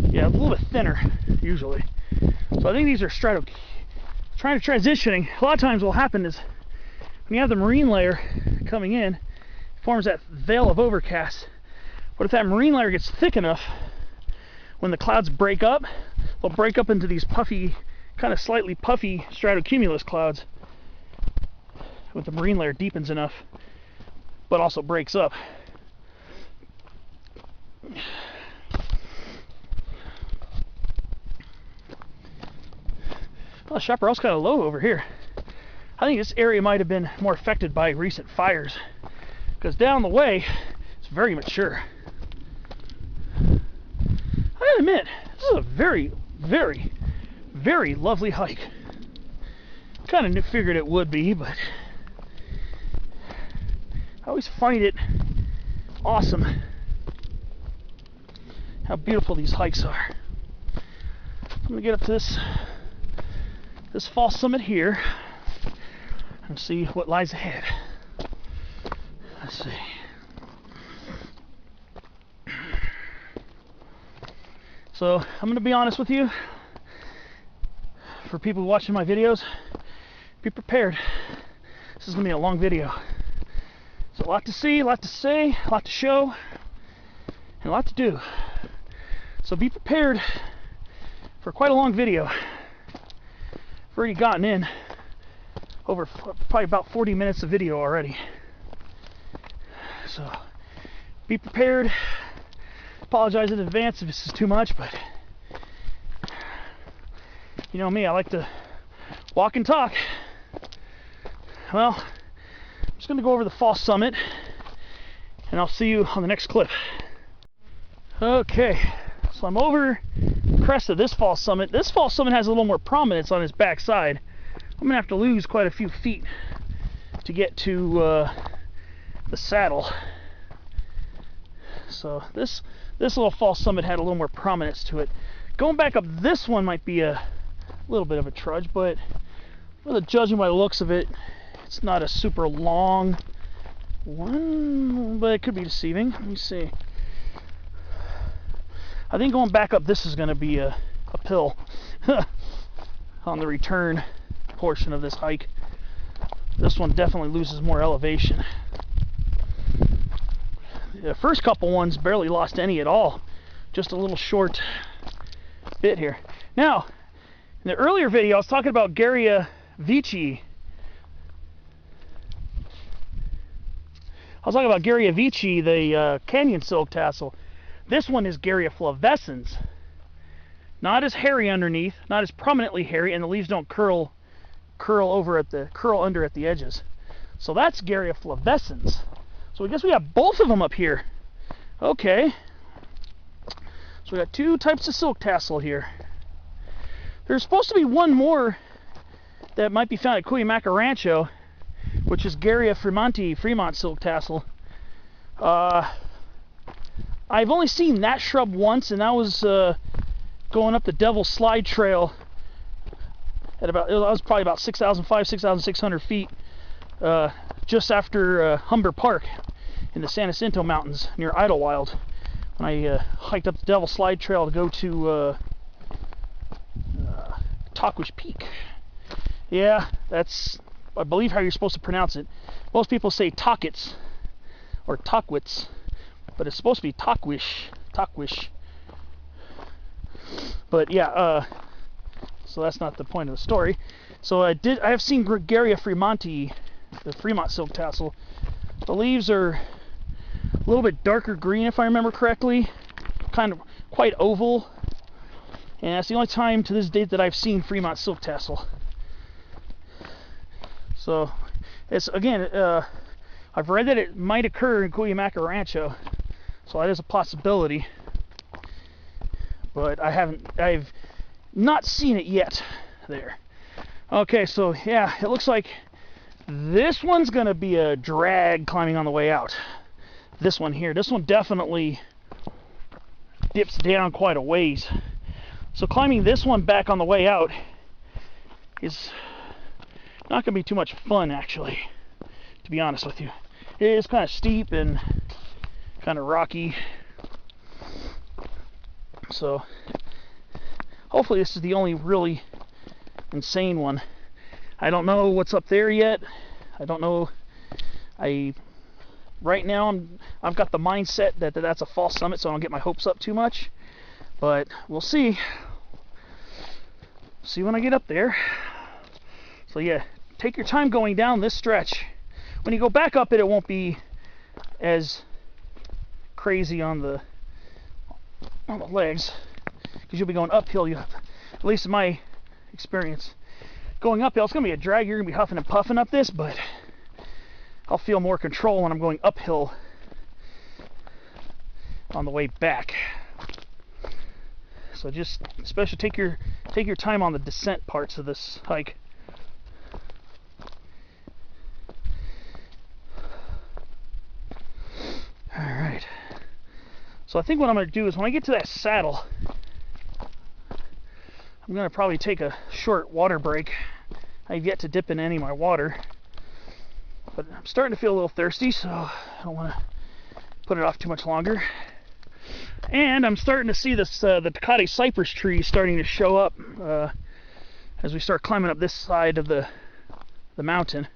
yeah, a little bit thinner usually. So I think these are trying to transitioning. A lot of times what will happen is when you have the marine layer coming in, it forms that veil of overcast. But if that marine layer gets thick enough, when the clouds break up, they'll break up into these puffy, kind of slightly puffy stratocumulus clouds, with the marine layer deepens enough, but also breaks up. Well, the chaparral's kind of low over here. I think this area might have been more affected by recent fires, because down the way it's very mature. I gotta admit, this is a very, very, very lovely hike. Kind of figured it would be, but I always find it awesome how beautiful these hikes are. I'm gonna get up to this false summit here and see what lies ahead. Let's see. So I'm going to be honest with you. For people watching my videos, be prepared. This is going to be a long video. There's a lot to see, a lot to say, a lot to show, and a lot to do. So be prepared for quite a long video. I've already gotten in over probably about 40 minutes of video already. So be prepared. Apologize in advance if this is too much, but you know me, I like to walk and talk. Well, I'm just going to go over the false summit, and I'll see you on the next clip. Okay, so I'm over the crest of this false summit. This false summit has a little more prominence on its back side. I'm going to have to lose quite a few feet to get to the saddle. So this little false summit had a little more prominence to it. Going back up this one might be a little bit of a trudge, but really judging by the looks of it, it's not a super long one, but it could be deceiving. Let me see. I think going back up this is going to be a pill on the return portion of this hike. This one definitely loses more elevation. The first couple ones barely lost any at all, just a little short bit here. Now, in the earlier video I was talking about Garrya veitchii. The canyon silk tassel. This one is Garrya flavescens. Not as hairy underneath, not as prominently hairy, and the leaves don't curl under at the edges. So that's Garrya flavescens. So I guess we have both of them up here. Okay. So we got two types of silk tassel here. There's supposed to be one more that might be found at Cuyamaca Rancho, which is Garrya Fremont silk tassel. I've only seen that shrub once, and that was going up the Devil's Slide Trail at about, it was probably about 6,600 feet, just after Humber Park in the San Jacinto Mountains near Idlewild, when I hiked up the Devil's Slide Trail to go to Taquish Peak. Yeah, that's, I believe, how you're supposed to pronounce it. Most people say Taquitz or Taquitz, but it's supposed to be Taquish. But yeah, so that's not the point of the story. So I have seen Garrya Fremonti, the Fremont silk tassel. The leaves are a little bit darker green, if I remember correctly, kind of quite oval, and that's the only time to this date that I've seen Fremont silk tassel. So it's, again, I've read that it might occur in Cuyamaca Rancho, so that is a possibility, but I've not seen it yet there. Okay, so yeah, it looks like this one's gonna be a drag climbing on the way out. This one here, this one definitely dips down quite a ways. So climbing this one back on the way out is not gonna be too much fun, actually, to be honest with you. It is kind of steep and kind of rocky. So hopefully this is the only really insane one. I don't know what's up there yet. I don't know. Right now I've got the mindset that that's a false summit, so I don't get my hopes up too much. But we'll see. See when I get up there. So yeah, take your time going down this stretch. When you go back up it, it won't be as crazy on the legs, because you'll be going uphill. You, at least in my experience, going uphill, it's going to be a drag. You're going to be huffing and puffing up this, but I'll feel more control when I'm going uphill on the way back. So just especially take your time on the descent parts of this hike. All right. So I think what I'm going to do is when I get to that saddle, I'm going to probably take a short water break. I've yet to dip in any of my water, but I'm starting to feel a little thirsty, so I don't want to put it off too much longer. And I'm starting to see this the Guatay cypress tree starting to show up as we start climbing up this side of the mountain.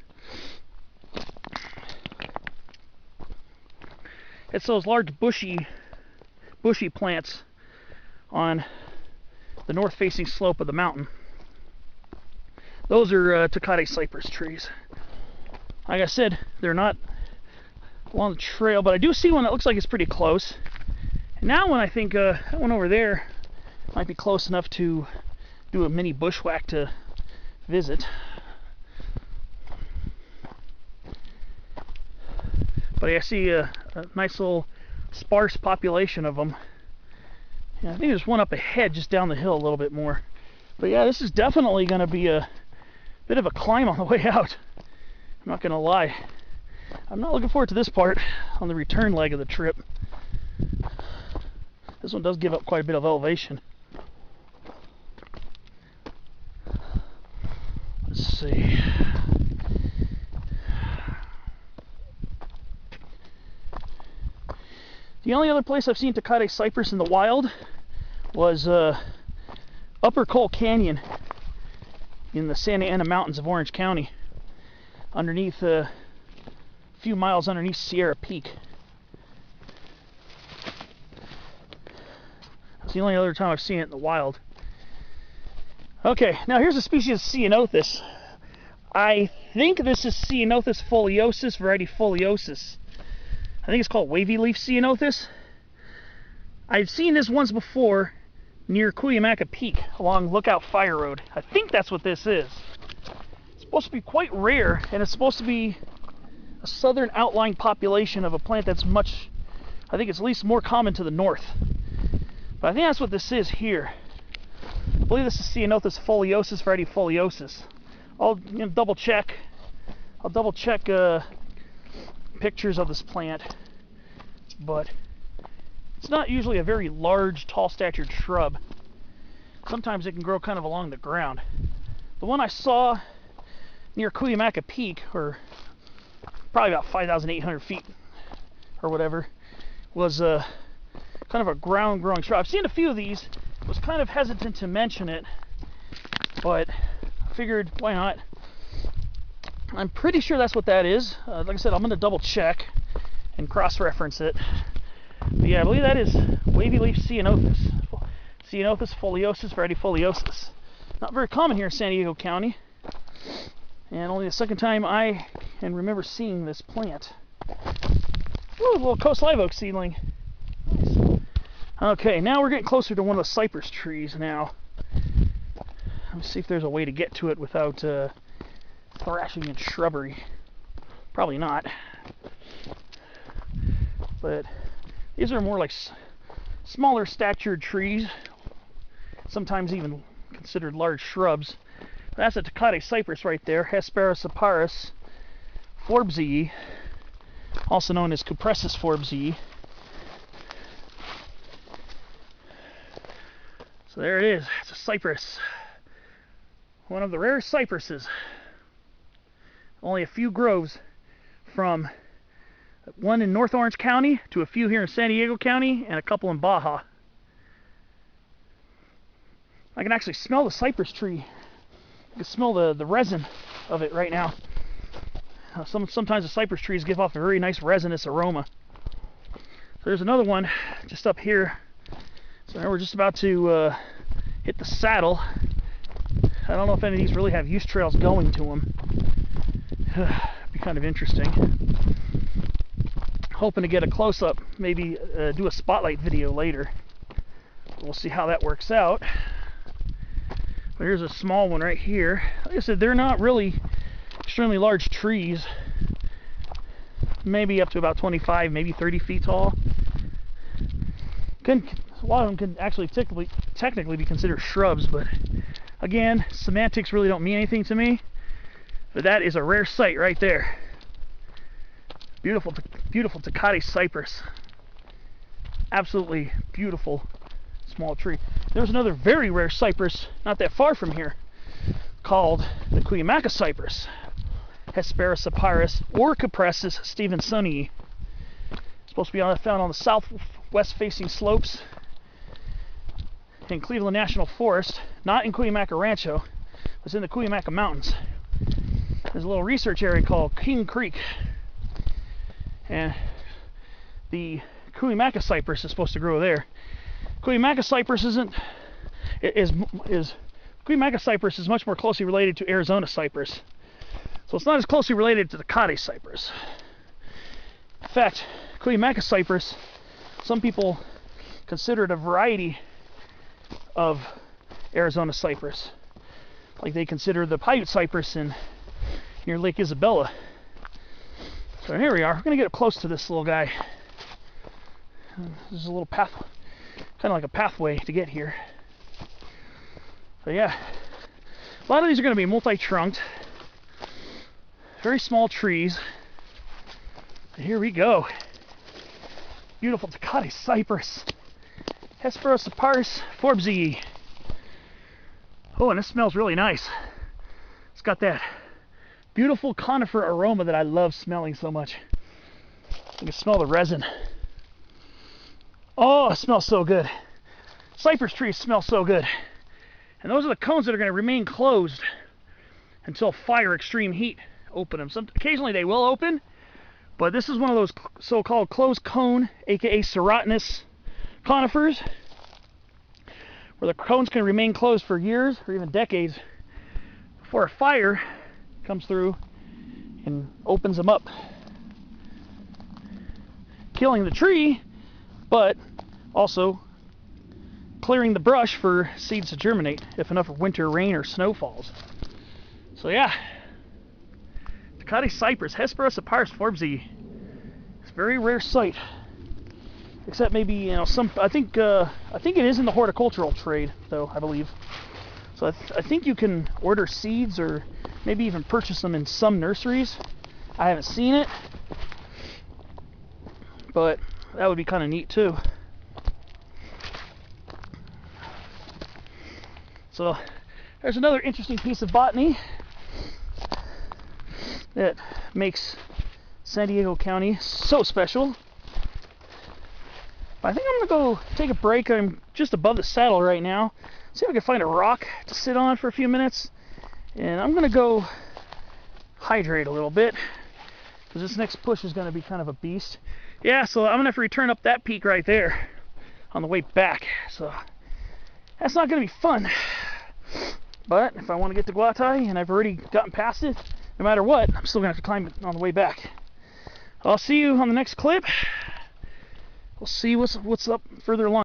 It's those large bushy plants on the north-facing slope of the mountain. Those are Guatay cypress trees. Like I said, they're not along the trail, but I do see one that looks like it's pretty close. And now when I think that one over there might be close enough to do a mini bushwhack to visit. But I see a nice little sparse population of them. Yeah, I think there's one up ahead just down the hill a little bit more. But yeah, this is definitely going to be a bit of a climb on the way out. I'm not going to lie. I'm not looking forward to this part on the return leg of the trip. This one does give up quite a bit of elevation. Let's see. The only other place I've seen Guatay cypress in the wild was Upper Cole Canyon in the Santa Ana Mountains of Orange County, underneath a few miles underneath Sierra Peak. That's the only other time I've seen it in the wild. Okay, now here's a species of Ceanothus. I think this is Ceanothus foliosus, variety foliosus. I think it's called wavy leaf Ceanothus. I've seen this once before near Cuyamaca Peak along Lookout Fire Road. I think that's what this is. It's supposed to be quite rare, and it's supposed to be a southern outlying population of a plant that's much, I think it's at least more common to the north. But I think that's what this is here. I believe this is Ceanothus foliosus, variety foliosus. I'll double check. I'll double check pictures of this plant, but it's not usually a very large, tall-statured shrub. Sometimes it can grow kind of along the ground. The one I saw near Cuyamaca Peak, or probably about 5,800 feet or whatever, was kind of a ground-growing shrub. I've seen a few of these. Was kind of hesitant to mention it, but I figured, why not? I'm pretty sure that's what that is. Like I said, I'm going to double check and cross-reference it. But yeah, I believe that is wavy leaf Ceanothus. Ceanothus foliosus, variety foliosus. Not very common here in San Diego County, and only the second time I can remember seeing this plant. Ooh, a little Coast Live Oak seedling. Nice. Okay, now we're getting closer to one of the cypress trees now. Let me see if there's a way to get to it without thrashing in shrubbery. Probably not. But these are more like smaller statured trees, sometimes even considered large shrubs. That's a Guatay cypress right there, Hesperus aparus forbesii, also known as Cupressus forbesii. So there it is. It's a cypress. One of the rarest cypresses. Only a few groves, from one in North Orange County to a few here in San Diego County and a couple in Baja. I can actually smell the cypress tree. I can smell the resin of it right now. Sometimes the cypress trees give off a very nice resinous aroma. So there's another one just up here So now we're just about to hit the saddle. I don't know if any of these really have use trails going to them. Be kind of interesting. Hoping to get a close-up, maybe do a spotlight video later. We'll see how that works out. But here's a small one right here. Like I said, they're not really extremely large trees. Maybe up to about 25, maybe 30 feet tall. A lot of them could actually technically be considered shrubs, but again, semantics really don't mean anything to me. But that is a rare sight right there. Beautiful, beautiful Tecate cypress. Absolutely beautiful small tree. There's another very rare cypress not that far from here called the Cuyamaca cypress, Hesperis apyrus or Cupressus stevensonii. Supposed to be found on the southwest facing slopes in Cleveland National Forest, not in Cuyamaca Rancho, it's in the Cuyamaca Mountains. There's a little research area called King Creek, and the Cuyamaca cypress is supposed to grow there. Cuyamaca cypress Cuyamaca cypress is much more closely related to Arizona cypress, so it's not as closely related to the Tecate cypress. In fact, Cuyamaca cypress, some people consider it a variety of Arizona cypress, like they consider the Paiute cypress near Lake Isabella. So here we are. We're going to get up close to this little guy. There's a little path, kind of like a pathway to get here. So yeah, a lot of these are going to be multi-trunked, very small trees. But here we go. Beautiful Tecate cypress, Hesperis apyrus forbesii. Oh, and this smells really nice. It's got that beautiful conifer aroma that I love smelling so much. You can smell the resin. Oh, it smells so good. Cypress trees smell so good. And those are the cones that are going to remain closed until fire extreme heat open them. Occasionally they will open, but this is one of those so-called closed cone, aka serotinous conifers, where the cones can remain closed for years or even decades before a fire comes through and opens them up, killing the tree, but also clearing the brush for seeds to germinate if enough winter rain or snow falls. So yeah, Tecate cypress, Hesperis apyrus forbesii. It's a very rare sight. Except maybe, you know, I think it is in the horticultural trade, though, I believe. So I think you can order seeds or maybe even purchase them in some nurseries. I haven't seen it, but that would be kind of neat too. So there's another interesting piece of botany that makes San Diego County so special. I think I'm going to go take a break. I'm just above the saddle right now. See if I can find a rock to sit on for a few minutes. And I'm going to go hydrate a little bit, because this next push is going to be kind of a beast. Yeah, so I'm going to have to return up that peak right there on the way back. So that's not going to be fun. But if I want to get to Guatay, and I've already gotten past it, no matter what, I'm still going to have to climb it on the way back. I'll see you on the next clip. We'll see what's up further along.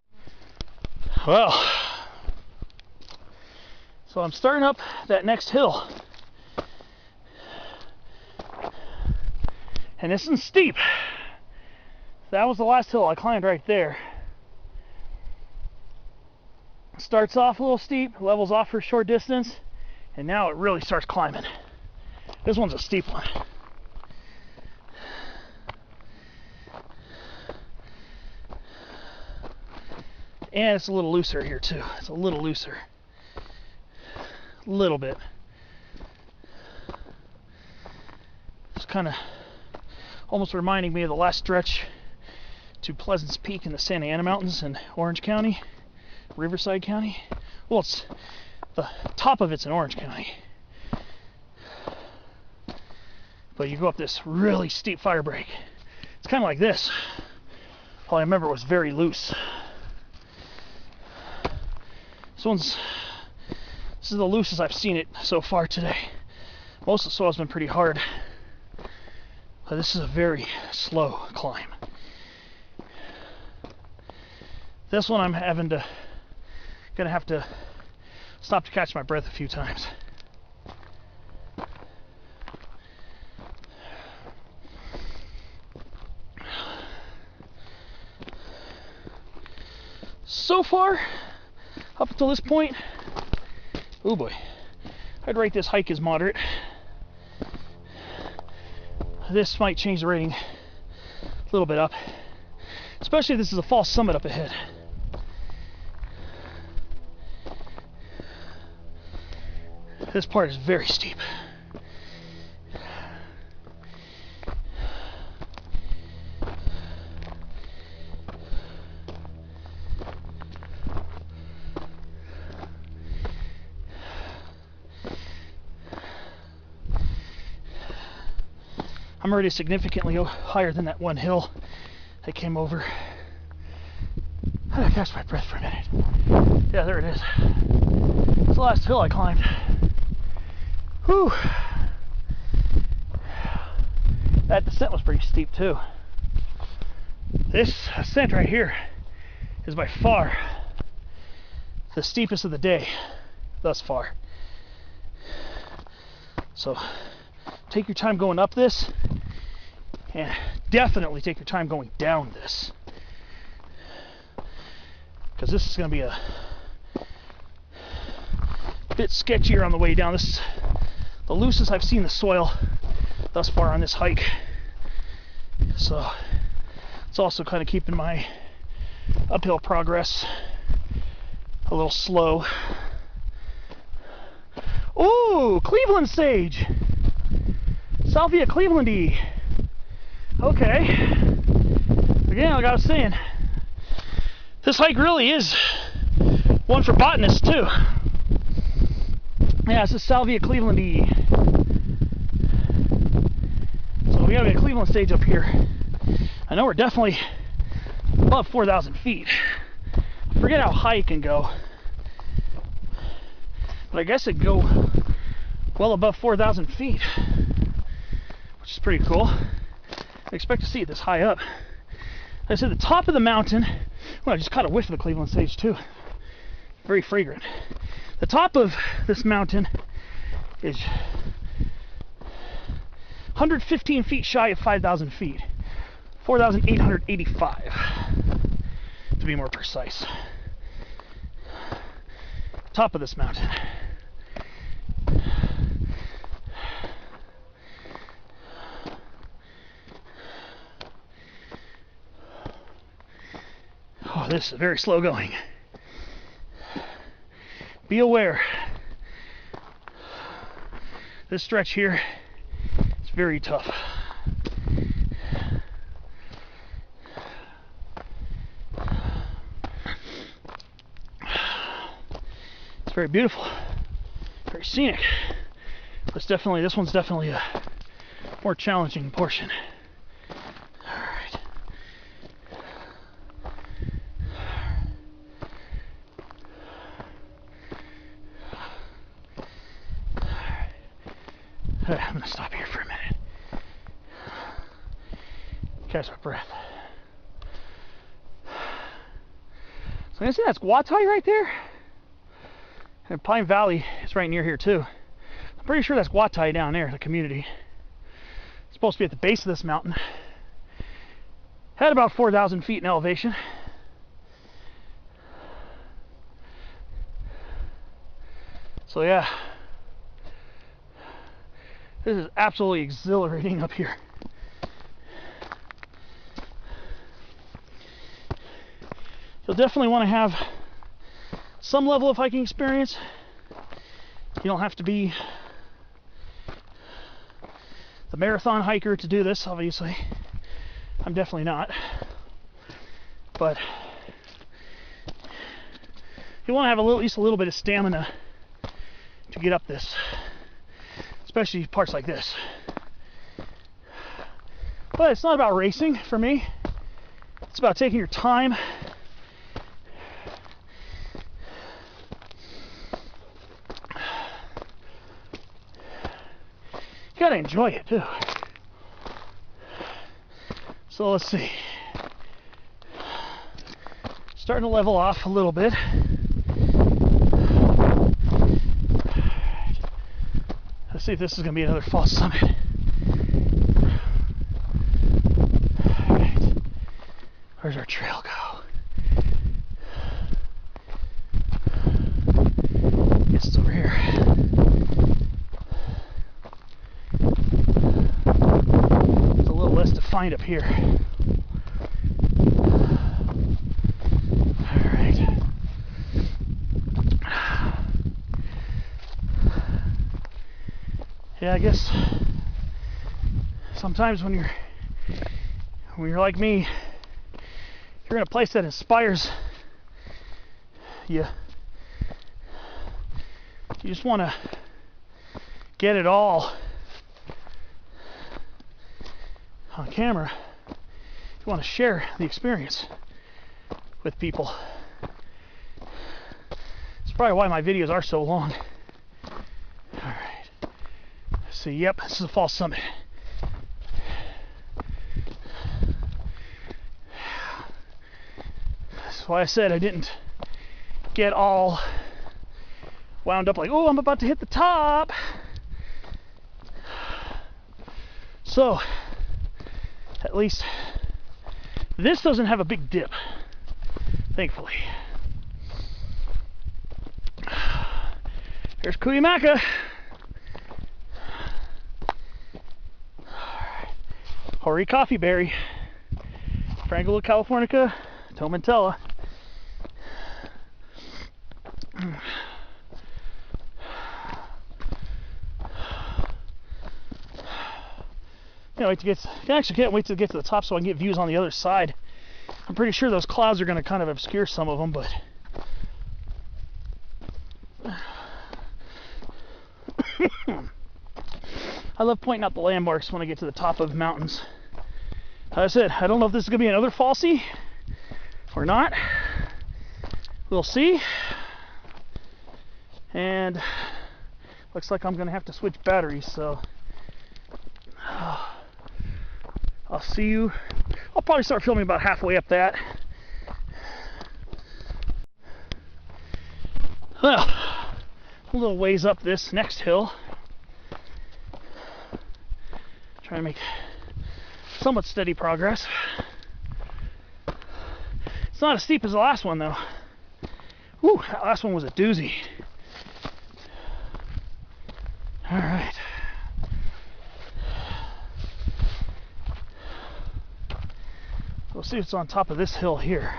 Well, so I'm starting up that next hill, and this is steep. That was the last hill I climbed right there. Starts off a little steep, levels off for a short distance, and now it really starts climbing. This one's a steep one. And it's a little looser here too. It's a little looser. A little bit. It's kind of almost reminding me of the last stretch to Pleasant's Peak in the Santa Ana Mountains in Orange County, Riverside County. Well, it's the top of it's in Orange County. But you go up this really steep fire break. It's kind of like this. All I remember was very loose. This is the loosest I've seen it so far today. Most of the soil's been pretty hard, but this is a very slow climb. This one I'm gonna have to stop to catch my breath a few times. So far, up until this point, oh boy, I'd rate this hike as moderate. This might change the rating a little bit up, especially if this is a false summit up ahead. This part is very steep. I'm already significantly higher than that one hill I came over. How did I catch my breath for a minute? Yeah, there it is. It's the last hill I climbed. Whew. That descent was pretty steep too. This ascent right here is by far the steepest of the day thus far. So take your time going up this, and definitely take your time going down this, because this is going to be a bit sketchier on the way down. This is the loosest I've seen the soil thus far on this hike, so it's also kind of keeping my uphill progress a little slow. Ooh, Cleveland sage! Salvia clevelandi. Okay. Again, like I was saying, this hike really is one for botanists too. Yeah, this is Salvia clevelandi. So we have a Cleveland sage up here. I know we're definitely above 4,000 feet. I forget how high it can go, but I guess it can go well above 4,000 feet. Which is pretty cool. I expect to see it this high up. Like I said, the top of the mountain, well, I just caught a whiff of the Cleveland sage too. Very fragrant. The top of this mountain is 115 feet shy of 5,000 feet. 4,885 to be more precise. Top of this mountain. Oh, this is very slow going. Be aware. This stretch here is very tough. It's very beautiful, very scenic. But this one's definitely a more challenging portion. I'm going to stop here for a minute. Catch my breath. So you see that's Guatay right there? And Pine Valley is right near here too. I'm pretty sure that's Guatay down there, the community. It's supposed to be at the base of this mountain. Had about 4,000 feet in elevation. So yeah. This is absolutely exhilarating up here. You'll definitely want to have some level of hiking experience. You don't have to be the marathon hiker to do this, obviously. I'm definitely not. But you want to have at least a little bit of stamina to get up this. Especially parts like this. But it's not about racing for me. It's about taking your time gotta enjoy it too. So let's see. Starting to level off a little bit. Let's see if this is going to be another false summit. Alright. Where's our trail go? Guess it's over here. There's a little less to find up here. Yeah, I guess sometimes when you're like me, you're in a place that inspires you. You just want to get it all on camera. You want to share the experience with people. It's probably why my videos are so long. So yep, this is a false summit. That's why I said I didn't get all wound up like, oh, I'm about to hit the top. So at least this doesn't have a big dip, thankfully. Here's Cuyamaca. Hori coffee berry, Frangula californica, tomentella. Can't wait to get to the top so I can get views on the other side. I'm pretty sure those clouds are going to kind of obscure some of them, but I love pointing out the landmarks when I get to the top of mountains. Like I said, I don't know if this is going to be another falsie or not. We'll see. And looks like I'm going to have to switch batteries, so I'll see you. I'll probably start filming about halfway up that. Well, a little ways up this next hill. Trying to make somewhat steady progress. It's not as steep as the last one though. Whew, that last one was a doozy. Alright. We'll see what's on top of this hill here.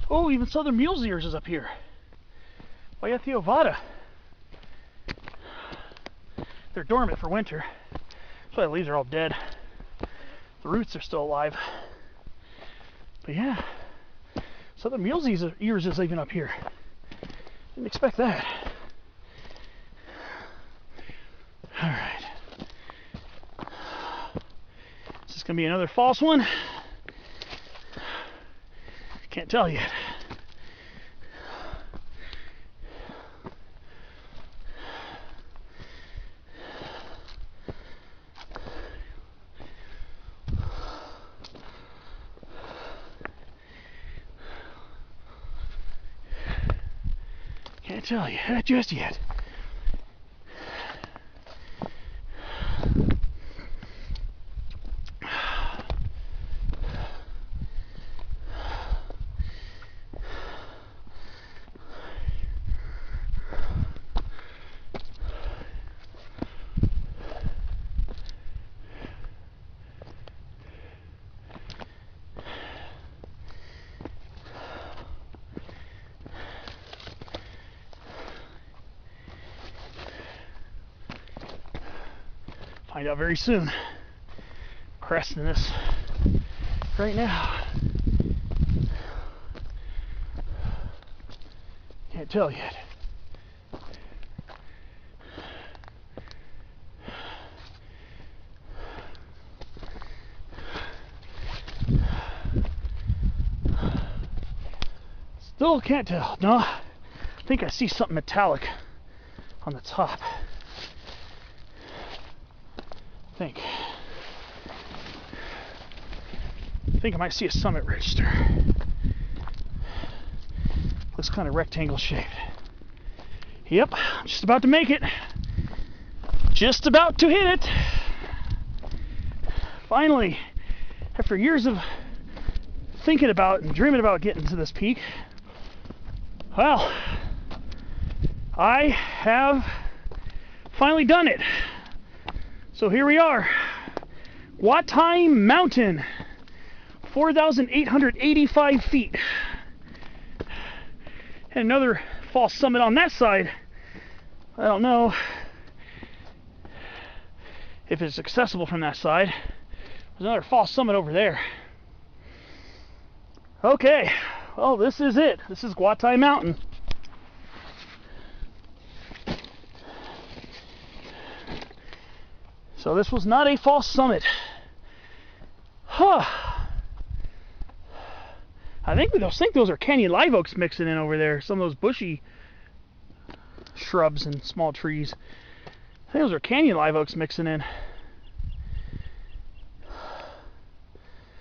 Oh, even southern mule's ears is up here. Guatay. They're dormant for winter. That's why the leaves are all dead. The roots are still alive. But yeah, southern mule's ears is even up here. Didn't expect that. Alright. Is this going to be another false one? Can't tell yet. tell you just yet. Find out very soon. Cresting this right now. Can't tell yet. Still can't tell. No, I think I see something metallic on the top. I think I might see a summit register. Looks kind of rectangle shaped. Yep, I'm just about to make it. Just about to hit it. Finally, after years of thinking about and dreaming about getting to this peak, well, I have finally done it. So here we are, Guatay Mountain, 4,885 feet. And another false summit on that side. I don't know if it's accessible from that side. There's another false summit over there. Okay, well, this is it. This is Guatay Mountain. So this was not a false summit. Huh. I think those are canyon live oaks mixing in over there. Some of those bushy shrubs and small trees. I think those are canyon live oaks mixing in.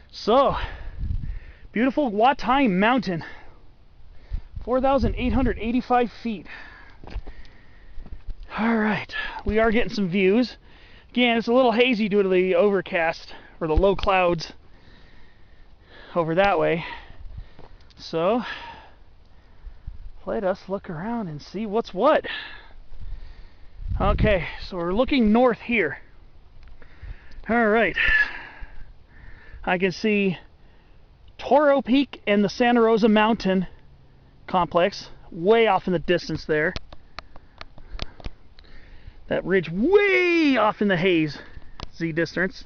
So, beautiful Guatay Mountain. 4,885 feet. Alright, we are getting some views. Again, it's a little hazy due to the overcast, or the low clouds over that way. So, let us look around and see what's what. Okay, so we're looking north here. Alright. I can see Toro Peak and the Santa Rosa Mountain complex way off in the distance there. That ridge way off in the haze, Z distance.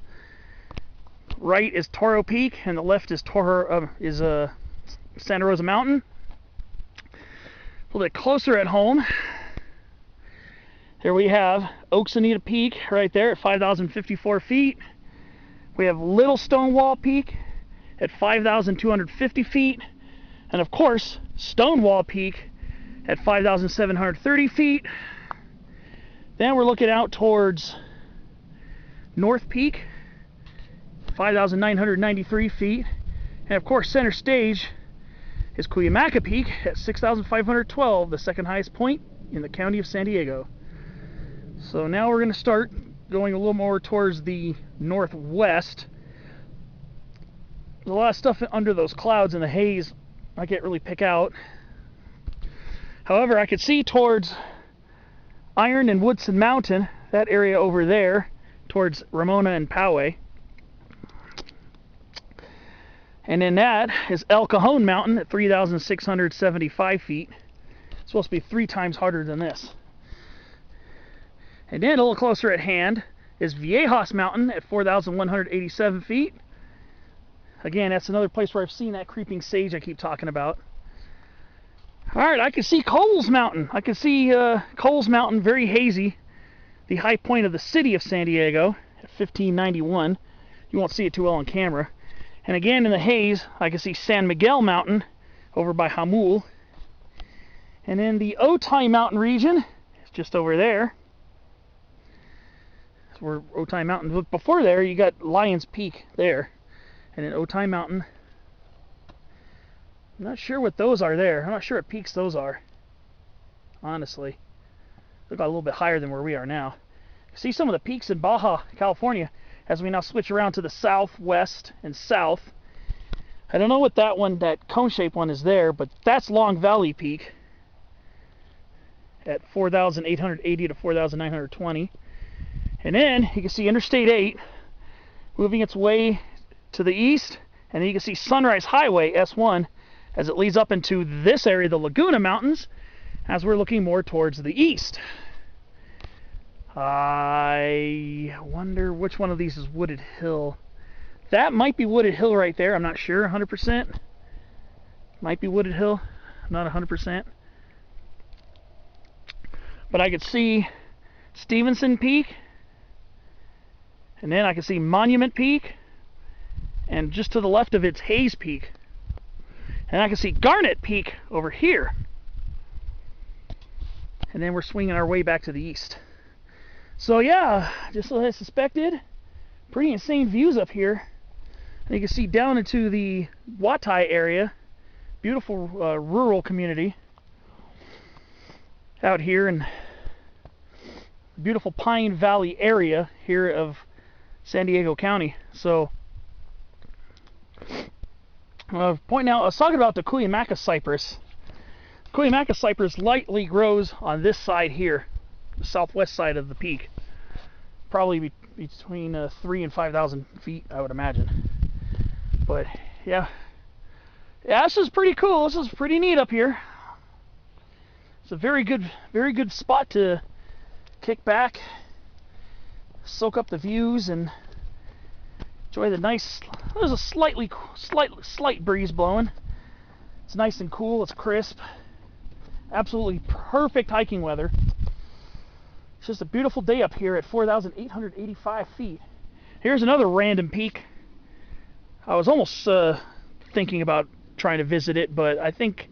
Right is Toro Peak, and the left is Santa Rosa Mountain. A little bit closer at home, here we have Oaks-Anita Peak right there at 5,054 feet. We have Little Stonewall Peak at 5,250 feet, and of course Stonewall Peak at 5,730 feet. Then we're looking out towards North Peak, 5,993 feet. And of course, center stage is Cuyamaca Peak at 6,512, the second highest point in the county of San Diego. So now we're going to start going a little more towards the northwest. There's a lot of stuff under those clouds in the haze I can't really pick out. However, I could see towards Iron and Woodson Mountain, that area over there, towards Ramona and Powell. And then that is El Cajon Mountain at 3,675 feet. It's supposed to be 3 times harder than this. And then a little closer at hand is Viejas Mountain at 4,187 feet. Again, that's another place where I've seen that creeping sage I keep talking about. Alright, I can see Coles Mountain. I can see Coles Mountain, very hazy. The high point of the city of San Diego at 1,591. You won't see it too well on camera. And again, in the haze, I can see San Miguel Mountain over by Hamul. And in the Otay Mountain region, it's just over there. That's where Otay Mountain. Look, before there, you got Lions Peak there. And in Otay Mountain, I'm not sure what those are there. I'm not sure what peaks those are. honestly. They got a little bit higher than where we are now. See some of the peaks in Baja California as we now switch around to the southwest and south. I don't know what that one, that cone-shaped one is there, but that's Long Valley Peak at 4,880 to 4,920. And then you can see Interstate 8 moving its way to the east, and then you can see Sunrise Highway S1 as it leads up into this area, the Laguna Mountains, as we're looking more towards the east. I wonder which one of these is Wooded Hill. That might be Wooded Hill right there. I'm not sure 100%. Might be Wooded Hill. I'm not 100%. But I could see Stevenson Peak. And then I can see Monument Peak. And just to the left of it's Hayes Peak. And I can see Garnet Peak over here. And then we're swinging our way back to the east. So yeah, just as I suspected, pretty insane views up here. And you can see down into the Guatay area, beautiful rural community out here in the beautiful Pine Valley area here of San Diego County. So pointing out, I was talking about the Cuyamaca cypress. Cuyamaca cypress lightly grows on this side here, the southwest side of the peak, probably between 3,000 and 5,000 feet, I would imagine. But yeah, this is pretty cool. This is pretty neat up here. It's a very good spot to kick back, soak up the views, and enjoy the nice. There's a slight breeze blowing. It's nice and cool. It's crisp. Absolutely perfect hiking weather. It's just a beautiful day up here at 4,885 feet. Here's another random peak. I was almost thinking about trying to visit it, but I think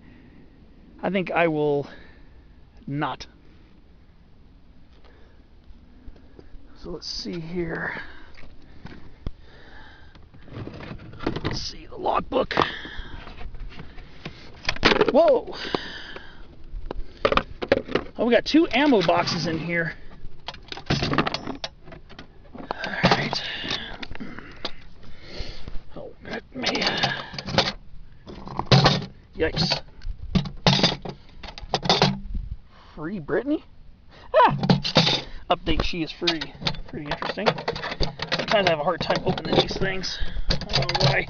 I will not. So let's see here. Let's see the logbook. Whoa! Oh, we got 2 ammo boxes in here. Alright. Oh, man. Yikes. Free Brittany? Ah! Update, she is free. Pretty interesting. Sometimes I have a hard time opening these things. I don't know why.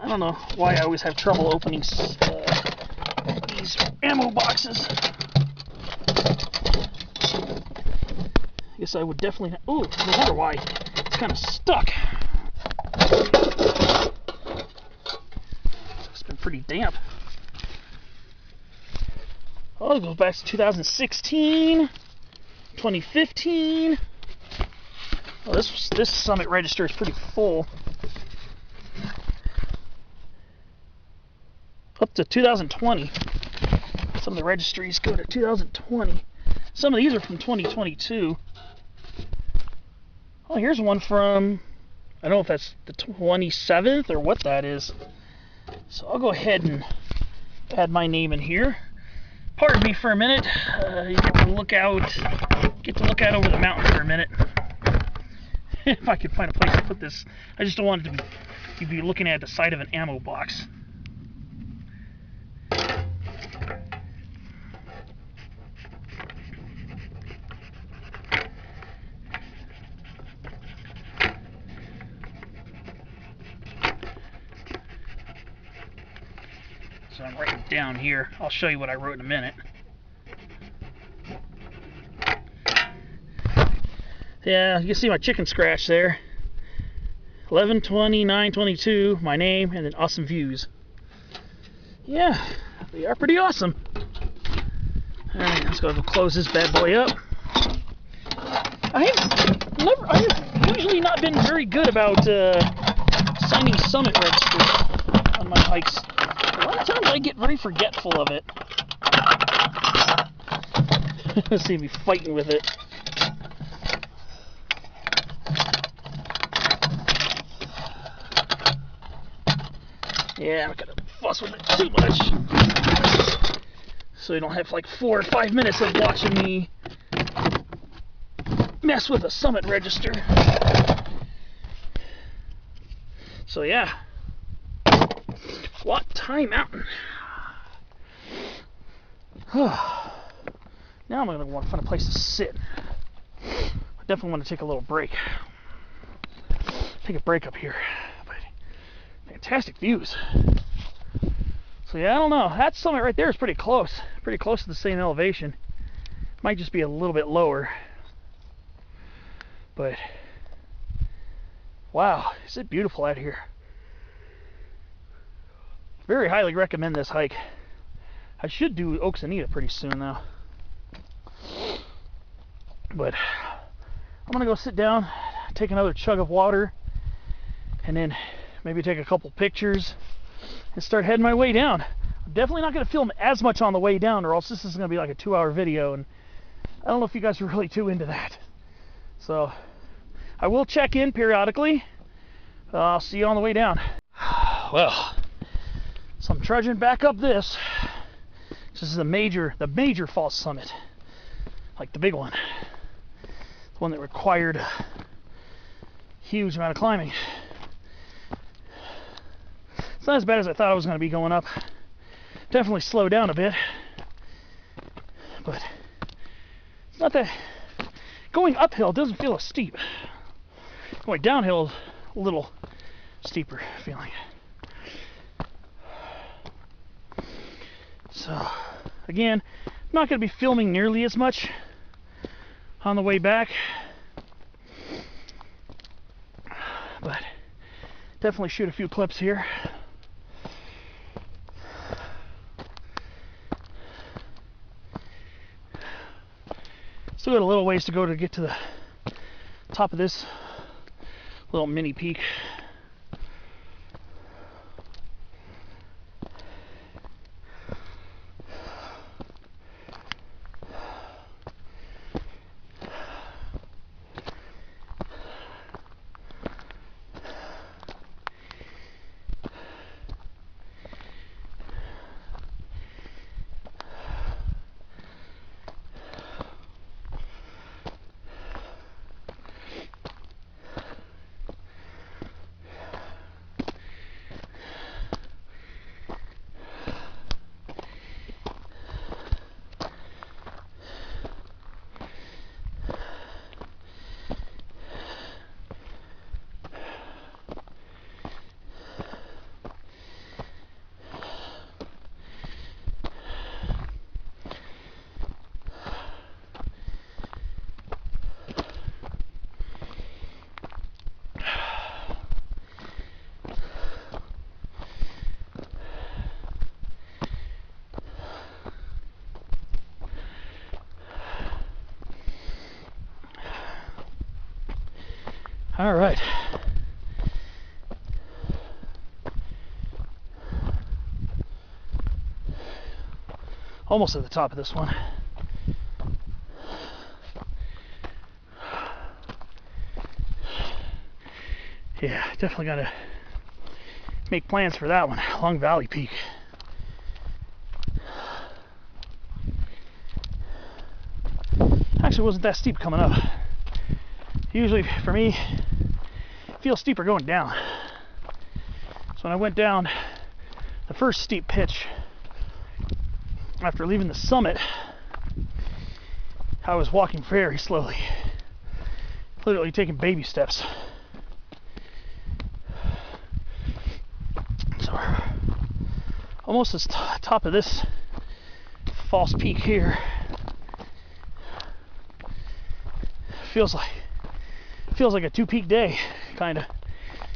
I don't know why I always have trouble opening these ammo boxes. I guess I would definitely. Oh, no wonder why. It's kind of stuck. It's been pretty damp. Oh, it goes back to 2016, 2015. Oh, this summit register is pretty full. Up to 2020. Some of the registries go to 2020. Some of these are from 2022. Oh, here's one from, I don't know if that's the 27th or what that is. So I'll go ahead and add my name in here. Pardon me for a minute. You get to look out over the mountain for a minute. If I could find a place to put this. I just don't want it to be looking at the side of an ammo box. So I'm writing down here. I'll show you what I wrote in a minute. Yeah, you can see my chicken scratch there. 11/29/22, my name, and then awesome views. Yeah, they are pretty awesome. Alright, let's go close this bad boy up. I've usually not been very good about signing summit registers on my hikes. A lot of times I get very forgetful of it. Let's see me fighting with it. Yeah, I'm not gonna fuss with it too much. so you don't have like 4 or 5 minutes of watching me mess with a summit register. So yeah, Guatay Mountain. Now I'm going to want to find a place to sit. I definitely want to take a little break. Take a break up here. But fantastic views. So yeah, I don't know. That summit right there is pretty close. Pretty close to the same elevation. Might just be a little bit lower. But wow, is it beautiful out here. Very highly recommend this hike. I should do Oaks Anita pretty soon though. But I'm gonna go sit down, take another chug of water, and then maybe take a couple pictures and start heading my way down. I'm definitely not gonna film as much on the way down, or else this is gonna be like a 2-hour video, and I don't know if you guys are really too into that. So I will check in periodically. I'll see you on the way down. Well, so I'm trudging back up this. This is the major falls summit, like the big one, the one that required a huge amount of climbing. It's not as bad as I thought it was going to be going up. Definitely slowed down a bit, but it's not that. Going uphill doesn't feel as steep. Going downhill, a little steeper feeling. So, again, I'm not going to be filming nearly as much on the way back, but definitely shoot a few clips here. Still got a little ways to go to get to the top of this little mini peak. All right. Almost at the top of this one. Yeah, definitely gotta make plans for that one. Long Valley Peak. Actually, wasn't that steep coming up. Usually, for me, it feels steeper going down. So when I went down the first steep pitch after leaving the summit, I was walking very slowly, literally taking baby steps. So almost at the top of this false peak here. Feels like a 2-peak day, kind of.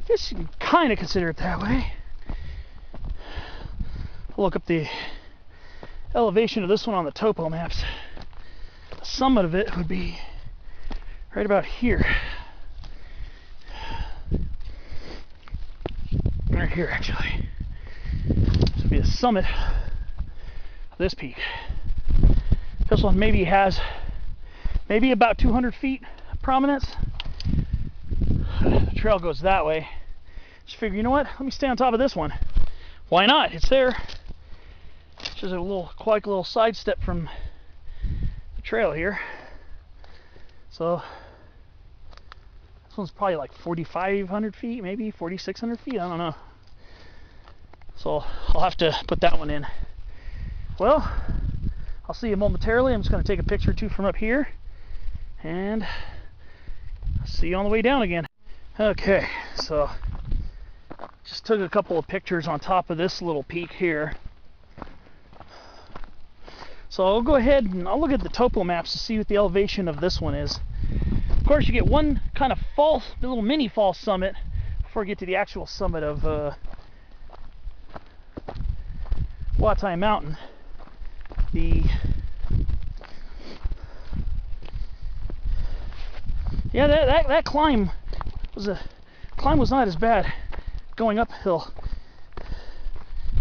Guess you can kind of consider it that way. I'll look up the elevation of this one on the topo maps. The summit of it would be right about here. Right here, actually. This would be the summit of this peak. This one maybe has about 200 feet of prominence. The trail goes that way. Just figure, you know what? Let me stay on top of this one. Why not? It's there. Just is a quite little sidestep from the trail here. So this one's probably like 4,500 feet, maybe 4,600 feet, I don't know. So I'll have to put that one in. Well, I'll see you momentarily. I'm just going to take a picture or two from up here, and I'll see you on the way down again. Okay, so just took a couple of pictures on top of this little peak here. So I'll go ahead and I'll look at the topo maps to see what the elevation of this one is. Of course, you get one kind of false, little mini false summit before you get to the actual summit of Guatay Mountain. That climb was not as bad going uphill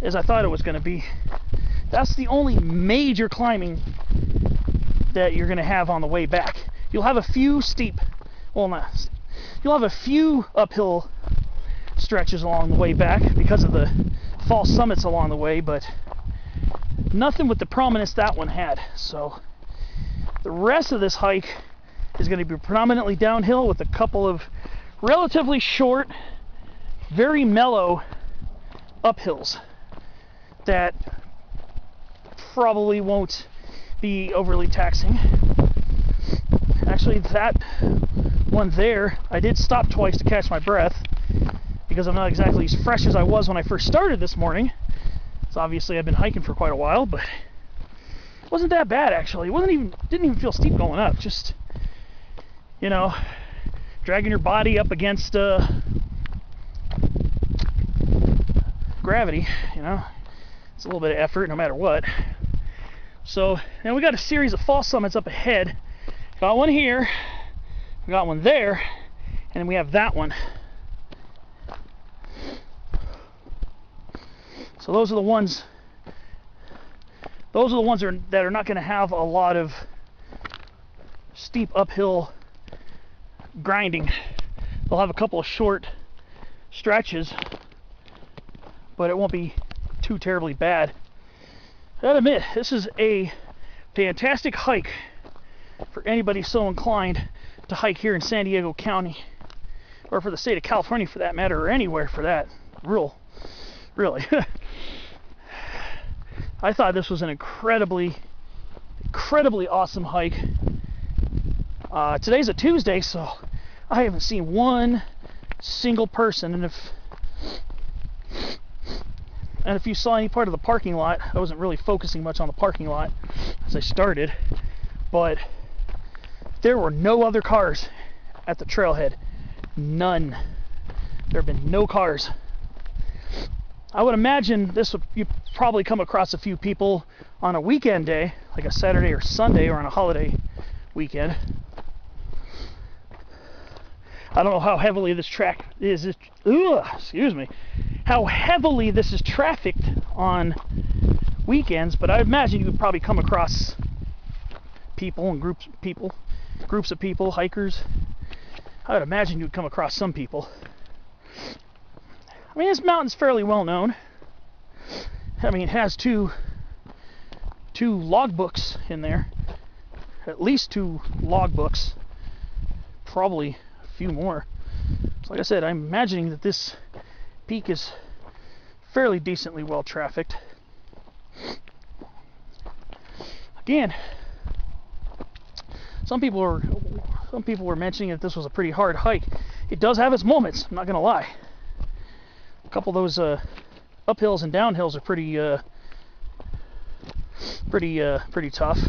as I thought it was going to be. That's the only major climbing that you're going to have on the way back. You'll have a few you'll have a few uphill stretches along the way back because of the false summits along the way, but nothing with the prominence that one had. So the rest of this hike is going to be predominantly downhill with a couple of relatively short, very mellow uphills that probably won't be overly taxing. Actually, that one there, I did stop twice to catch my breath because I'm not exactly as fresh as I was when I first started this morning. So obviously I've been hiking for quite a while, but it wasn't that bad actually. It didn't even feel steep going up. Just, you know, dragging your body up against gravity, you know. It's a little bit of effort no matter what. So now we got a series of false summits up ahead. Got one here, we got one there, and then we have that one. So those are the ones that are not going to have a lot of steep uphill grinding. They'll have a couple of short stretches, but it won't be too terribly bad. I gotta admit, this is a fantastic hike for anybody so inclined to hike here in San Diego County, or for the state of California for that matter, or anywhere for that. Really. I thought this was an incredibly awesome hike. Today's a Tuesday, so I haven't seen one single person, and if you saw any part of the parking lot, I wasn't really focusing much on the parking lot as I started, but there were no other cars at the trailhead. None. There have been no cars. I would imagine you probably come across a few people on a weekend day, like a Saturday or Sunday, or on a holiday weekend. I don't know how heavily this track is. How heavily this is trafficked on weekends, but I imagine you would probably come across people and groups of people, hikers. I would imagine you'd come across some people. I mean, this mountain's fairly well known. I mean, it has two logbooks in there, at least 2 logbooks, probably a few more. So like I said, I'm imagining that this peak is fairly decently well trafficked. Again, some people were mentioning that this was a pretty hard hike. It does have its moments, I'm not gonna lie. A couple of those uphills and downhills are pretty tough,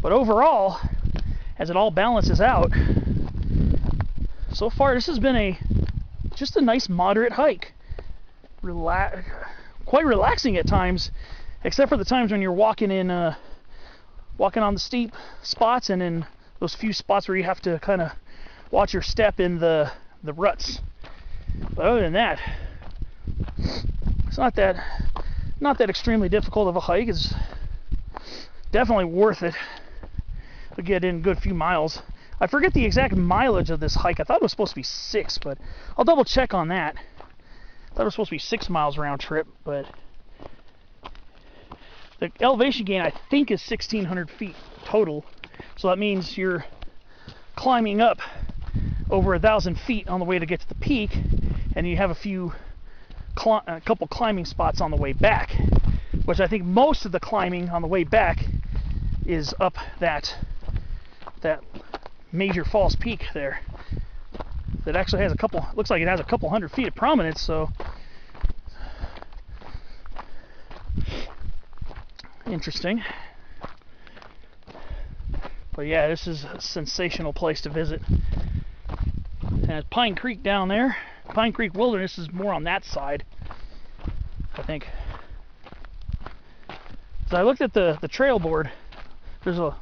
but overall, as it all balances out, so far this has been just a nice moderate hike. Quite relaxing at times, except for the times when you're walking on the steep spots, and in those few spots where you have to kind of watch your step in the ruts. But other than that, it's not that extremely difficult of a hike. It's definitely worth it to get in a good few miles. I forget the exact mileage of this hike. I thought it was supposed to be 6, but I'll double check on that. I thought it was supposed to be 6 miles round trip, but The elevation gain, I think, is 1,600 feet total. So that means you're climbing up over 1,000 feet on the way to get to the peak, and you have a couple climbing spots on the way back, which I think most of the climbing on the way back is up that Major Falls peak there. That actually has looks like it has a couple hundred feet of prominence, so interesting. But yeah, this is a sensational place to visit. And Pine Creek down there. Pine Creek Wilderness is more on that side, I think. So I looked at the trail board. There's a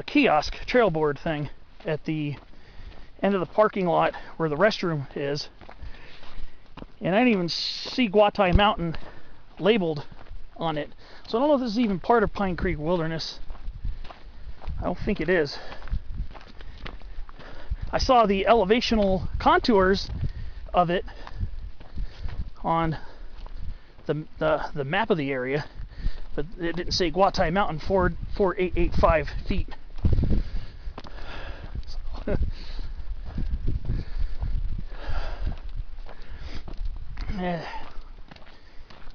kiosk trail board thing at the end of the parking lot where the restroom is. And I didn't even see Guatay Mountain labeled on it. So I don't know if this is even part of Pine Creek Wilderness. I don't think it is. I saw the elevational contours of it on the map of the area, but it didn't say Guatay Mountain 4885 feet. So,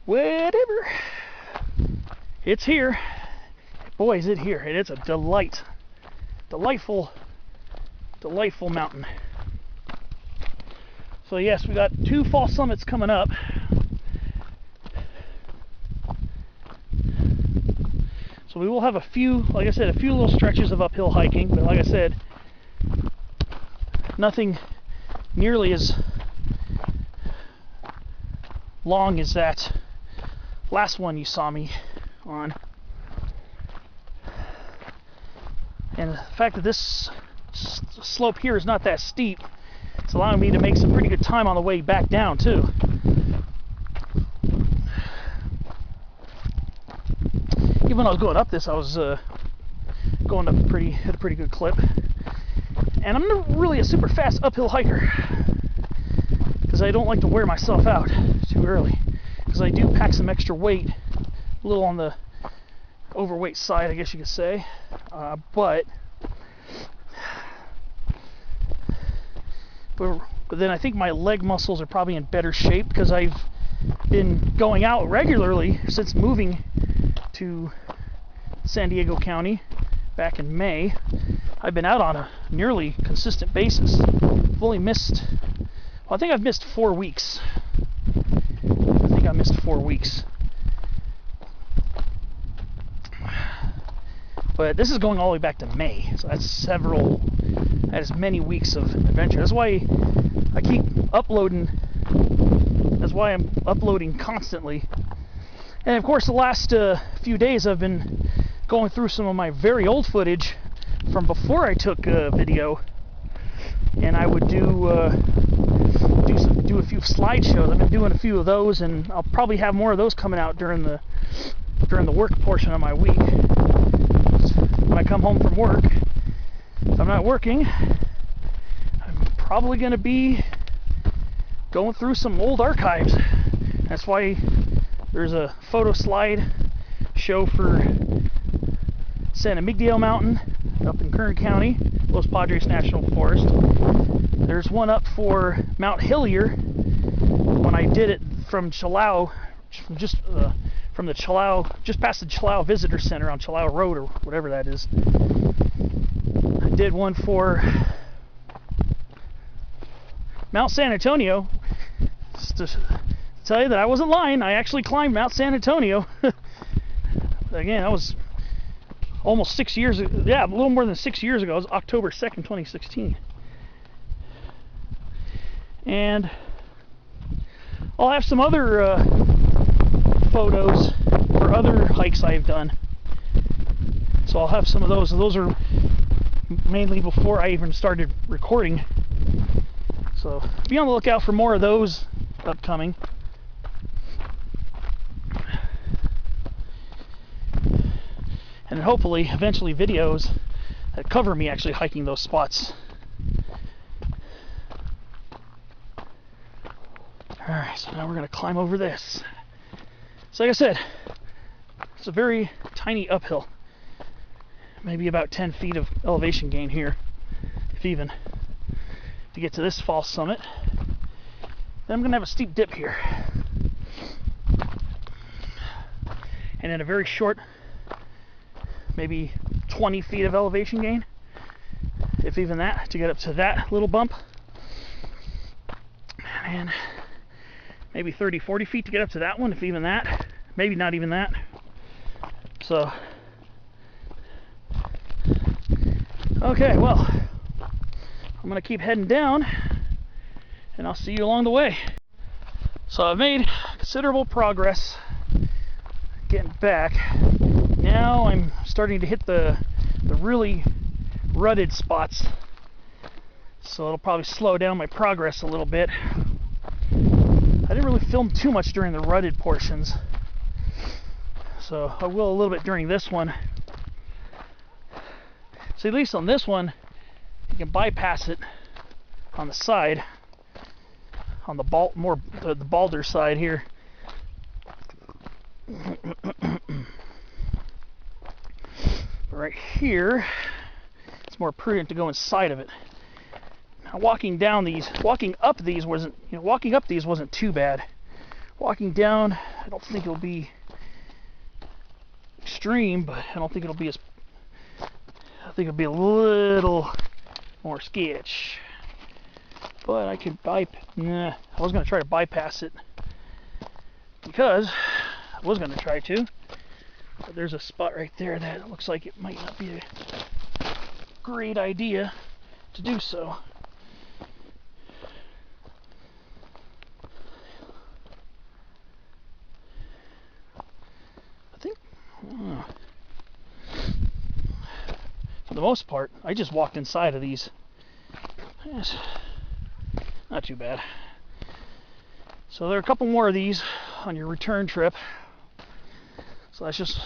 whatever. It's here. Boy, is it here. And it's a delightful mountain. So yes, we got 2 fall summits coming up. So we will have a few, like I said, a few little stretches of uphill hiking, but like I said, nothing nearly as long as that last one you saw me on. And the fact that this slope here is not that steep, it's allowing me to make some pretty good time on the way back down too. Even when I was going up this, I was going up at a pretty good clip. And I'm not really a super fast uphill hiker because I don't like to wear myself out too early, because I do pack some extra weight, a little on the overweight side, I guess you could say, but then I think my leg muscles are probably in better shape because I've been going out regularly since moving to San Diego County back in May. I've been out on a nearly consistent basis. I've only missed, well, I think I've missed 4 weeks. I think I missed 4 weeks. But this is going all the way back to May, so that is many weeks of adventure. That's why I keep uploading. That's why I'm uploading constantly. And of course, the last few days I've been going through some of my very old footage from before I took video, and I would do a few slideshows. I've been doing a few of those, and I'll probably have more of those coming out during the work portion of my week. When I come home from work, if I'm not working, I'm probably going to be going through some old archives. That's why there's a photo slide show for San Miguel Mountain up in Kern County, Los Padres National Forest. There's one up for Mount Hillier when I did it from Chilao, from the Chilao, just past the Chilao Visitor Center on Chilao Road or whatever that is. I did one for Mount San Antonio. Just to tell you that I wasn't lying, I actually climbed Mount San Antonio. Again, that was almost 6 years ago. Yeah, a little more than 6 years ago. It was October 2nd, 2016. And I'll have some other photos for other hikes I've done. So I'll have some of those. Those are mainly before I even started recording. So be on the lookout for more of those upcoming. And hopefully, eventually, videos that cover me actually hiking those spots. Alright, so now we're going to climb over this. So like I said, It's a very tiny uphill. Maybe about 10 feet of elevation gain here, if even, to get to this false summit. Then I'm going to have a steep dip here. And then a very short, maybe 20 feet of elevation gain, if even that, to get up to that little bump. And maybe 30, 40 feet to get up to that one, if even that. Maybe not even that. So, okay, well, I'm going to keep heading down, and I'll see you along the way. So I've made considerable progress getting back. Now I'm starting to hit the really rutted spots, so it'll probably slow down my progress a little bit. I didn't really film too much during the rutted portions, so I will a little bit during this one. So at least on this one, you can bypass it on the side, on the balder side here. Right here, it's more prudent to go inside of it. Now, walking up these wasn't too bad. Walking down, I don't think it'll be extreme, but I don't think it'll be as. I think it'll be a little more sketch. But I could I was going to try to bypass it because I was going to try to. But there's a spot right there that looks like it might not be a great idea to do so. I think, for the most part, I just walked inside of these. Yes, not too bad. So there are a couple more of these on your return trip. So that's just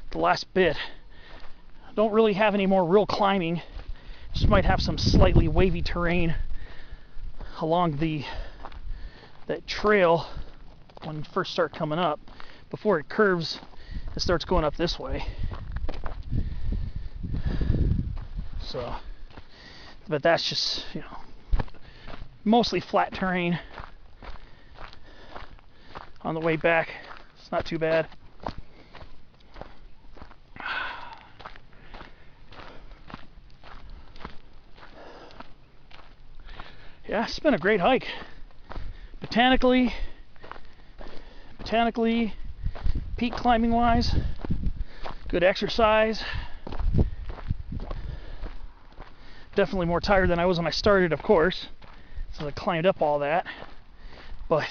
the last bit. I don't really have any more real climbing. Just might have some slightly wavy terrain along that trail when you first start coming up, before it curves and starts going up this way. So, but that's just, mostly flat terrain on the way back. It's not too bad. Yeah, it's been a great hike. Botanically, peak climbing wise, good exercise. Definitely more tired than I was when I started, of course, so I climbed up all that. But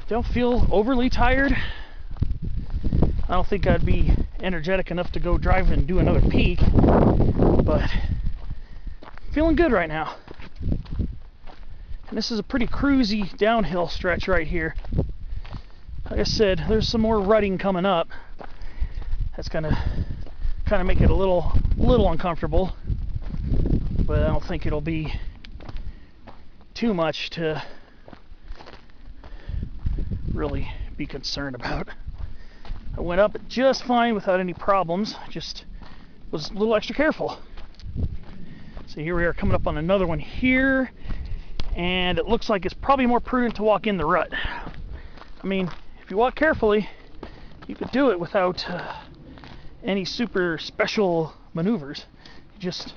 don't feel overly tired. I don't think I'd be energetic enough to go drive and do another peak, but feeling good right now. And this is a pretty cruisy downhill stretch right here. Like I said, there's some more rutting coming up. That's gonna kind of make it a little uncomfortable, but I don't think it'll be too much to really be concerned about. I went up just fine without any problems. Just was a little extra careful. So here we are coming up on another one here, and it looks like it's probably more prudent to walk in the rut. I mean, if you walk carefully, you could do it without any super special maneuvers. You just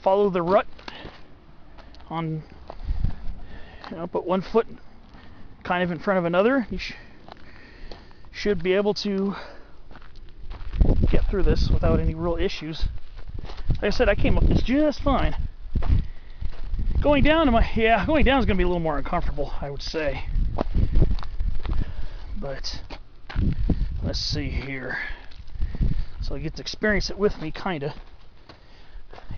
follow the rut on, put one foot kind of in front of another. You should be able to get through this without any real issues. Like I said, I came up this just fine. Going down is going to be a little more uncomfortable, I would say. But let's see here. So I get to experience it with me, kinda.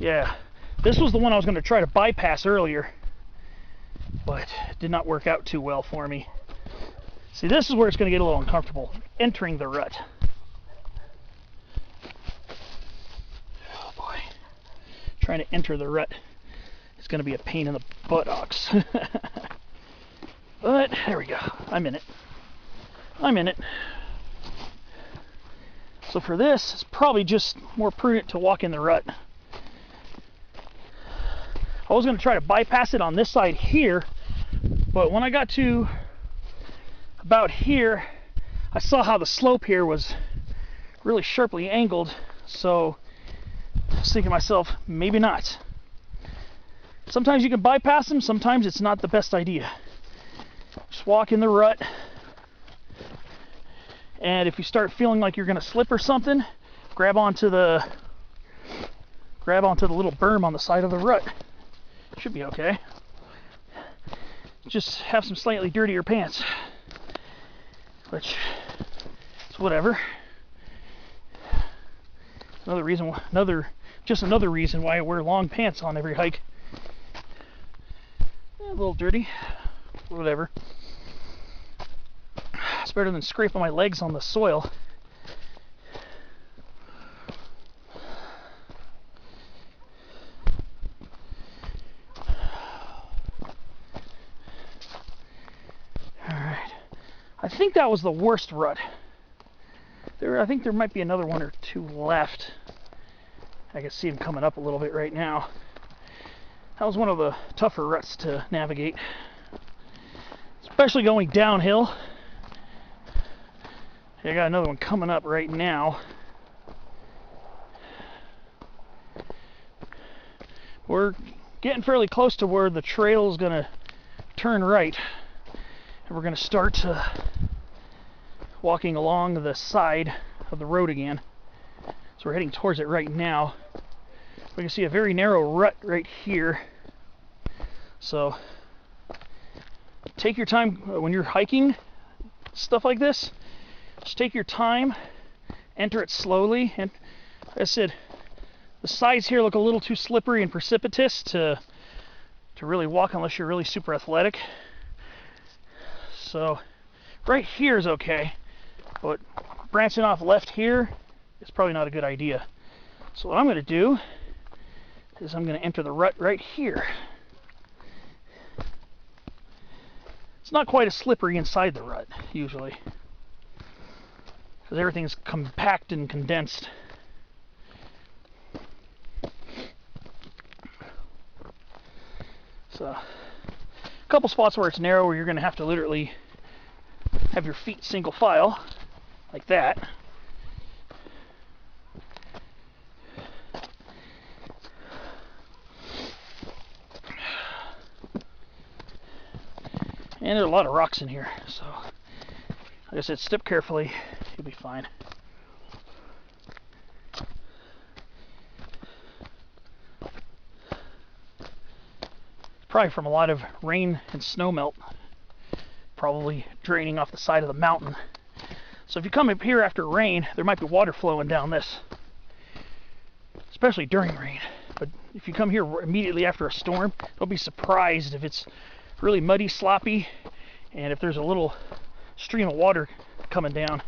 Yeah, this was the one I was going to try to bypass earlier, but it did not work out too well for me. See, this is where it's going to get a little uncomfortable, entering the rut. Oh boy, trying to enter the rut is going to be a pain in the buttocks. But there we go, I'm in it. I'm in it. So for this, it's probably just more prudent to walk in the rut. I was going to try to bypass it on this side here, but when I got to about here, I saw how the slope here was really sharply angled, so I was thinking to myself, maybe not. Sometimes you can bypass them, sometimes it's not the best idea. Just walk in the rut, and if you start feeling like you're going to slip or something, grab onto the little berm on the side of the rut. Should be okay. Just have some slightly dirtier pants, which is whatever. Another reason why I wear long pants on every hike. A little dirty, whatever. It's better than scraping my legs on the soil. Alright. I think that was the worst rut. I think there might be another one or two left. I can see them coming up a little bit right now. That was one of the tougher ruts to navigate, especially going downhill. I got another one coming up right now. We're getting fairly close to where the trail is going to turn right, and we're going to start walking along the side of the road again. So we're heading towards it right now. We can see a very narrow rut right here. So take your time when you're hiking stuff like this. Just take your time, enter it slowly, and like I said, the sides here look a little too slippery and precipitous to really walk unless you're really super athletic. So right here is okay, but branching off left here is probably not a good idea. So what I'm going to do is I'm going to enter the rut right here. It's not quite as slippery inside the rut usually, because everything's compact and condensed. So, a couple spots where it's narrow where you're going to have to literally have your feet single file, like that. And there's a lot of rocks in here, so like I said, step carefully, you'll be fine. Probably from a lot of rain and snow melt, probably draining off the side of the mountain. So if you come up here after rain, there might be water flowing down this, especially during rain. But if you come here immediately after a storm, don't be surprised if it's really muddy, sloppy, and if there's a little stream of water coming down.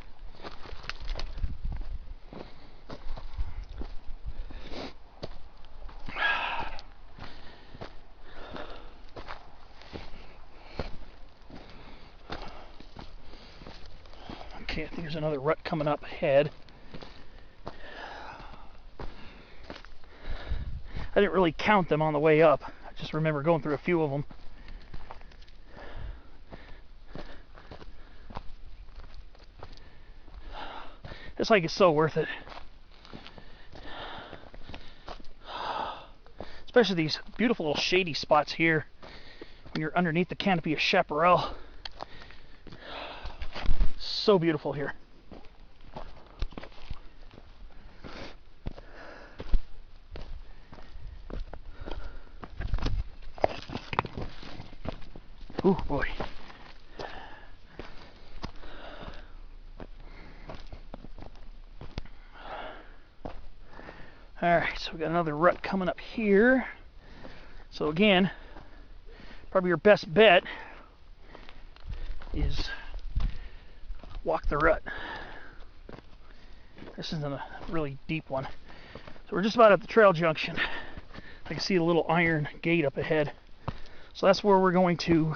Okay, I think there's another rut coming up ahead. I didn't really count them on the way up. I just remember going through a few of them. This hike is so worth it. Especially these beautiful little shady spots here when you're underneath the canopy of chaparral. So beautiful here. Oh boy. Alright, so we got another rut coming up here. So again, probably your best bet is walk the rut. This isn't a really deep one. So we're just about at the trail junction. I can see a little iron gate up ahead. So that's where we're going to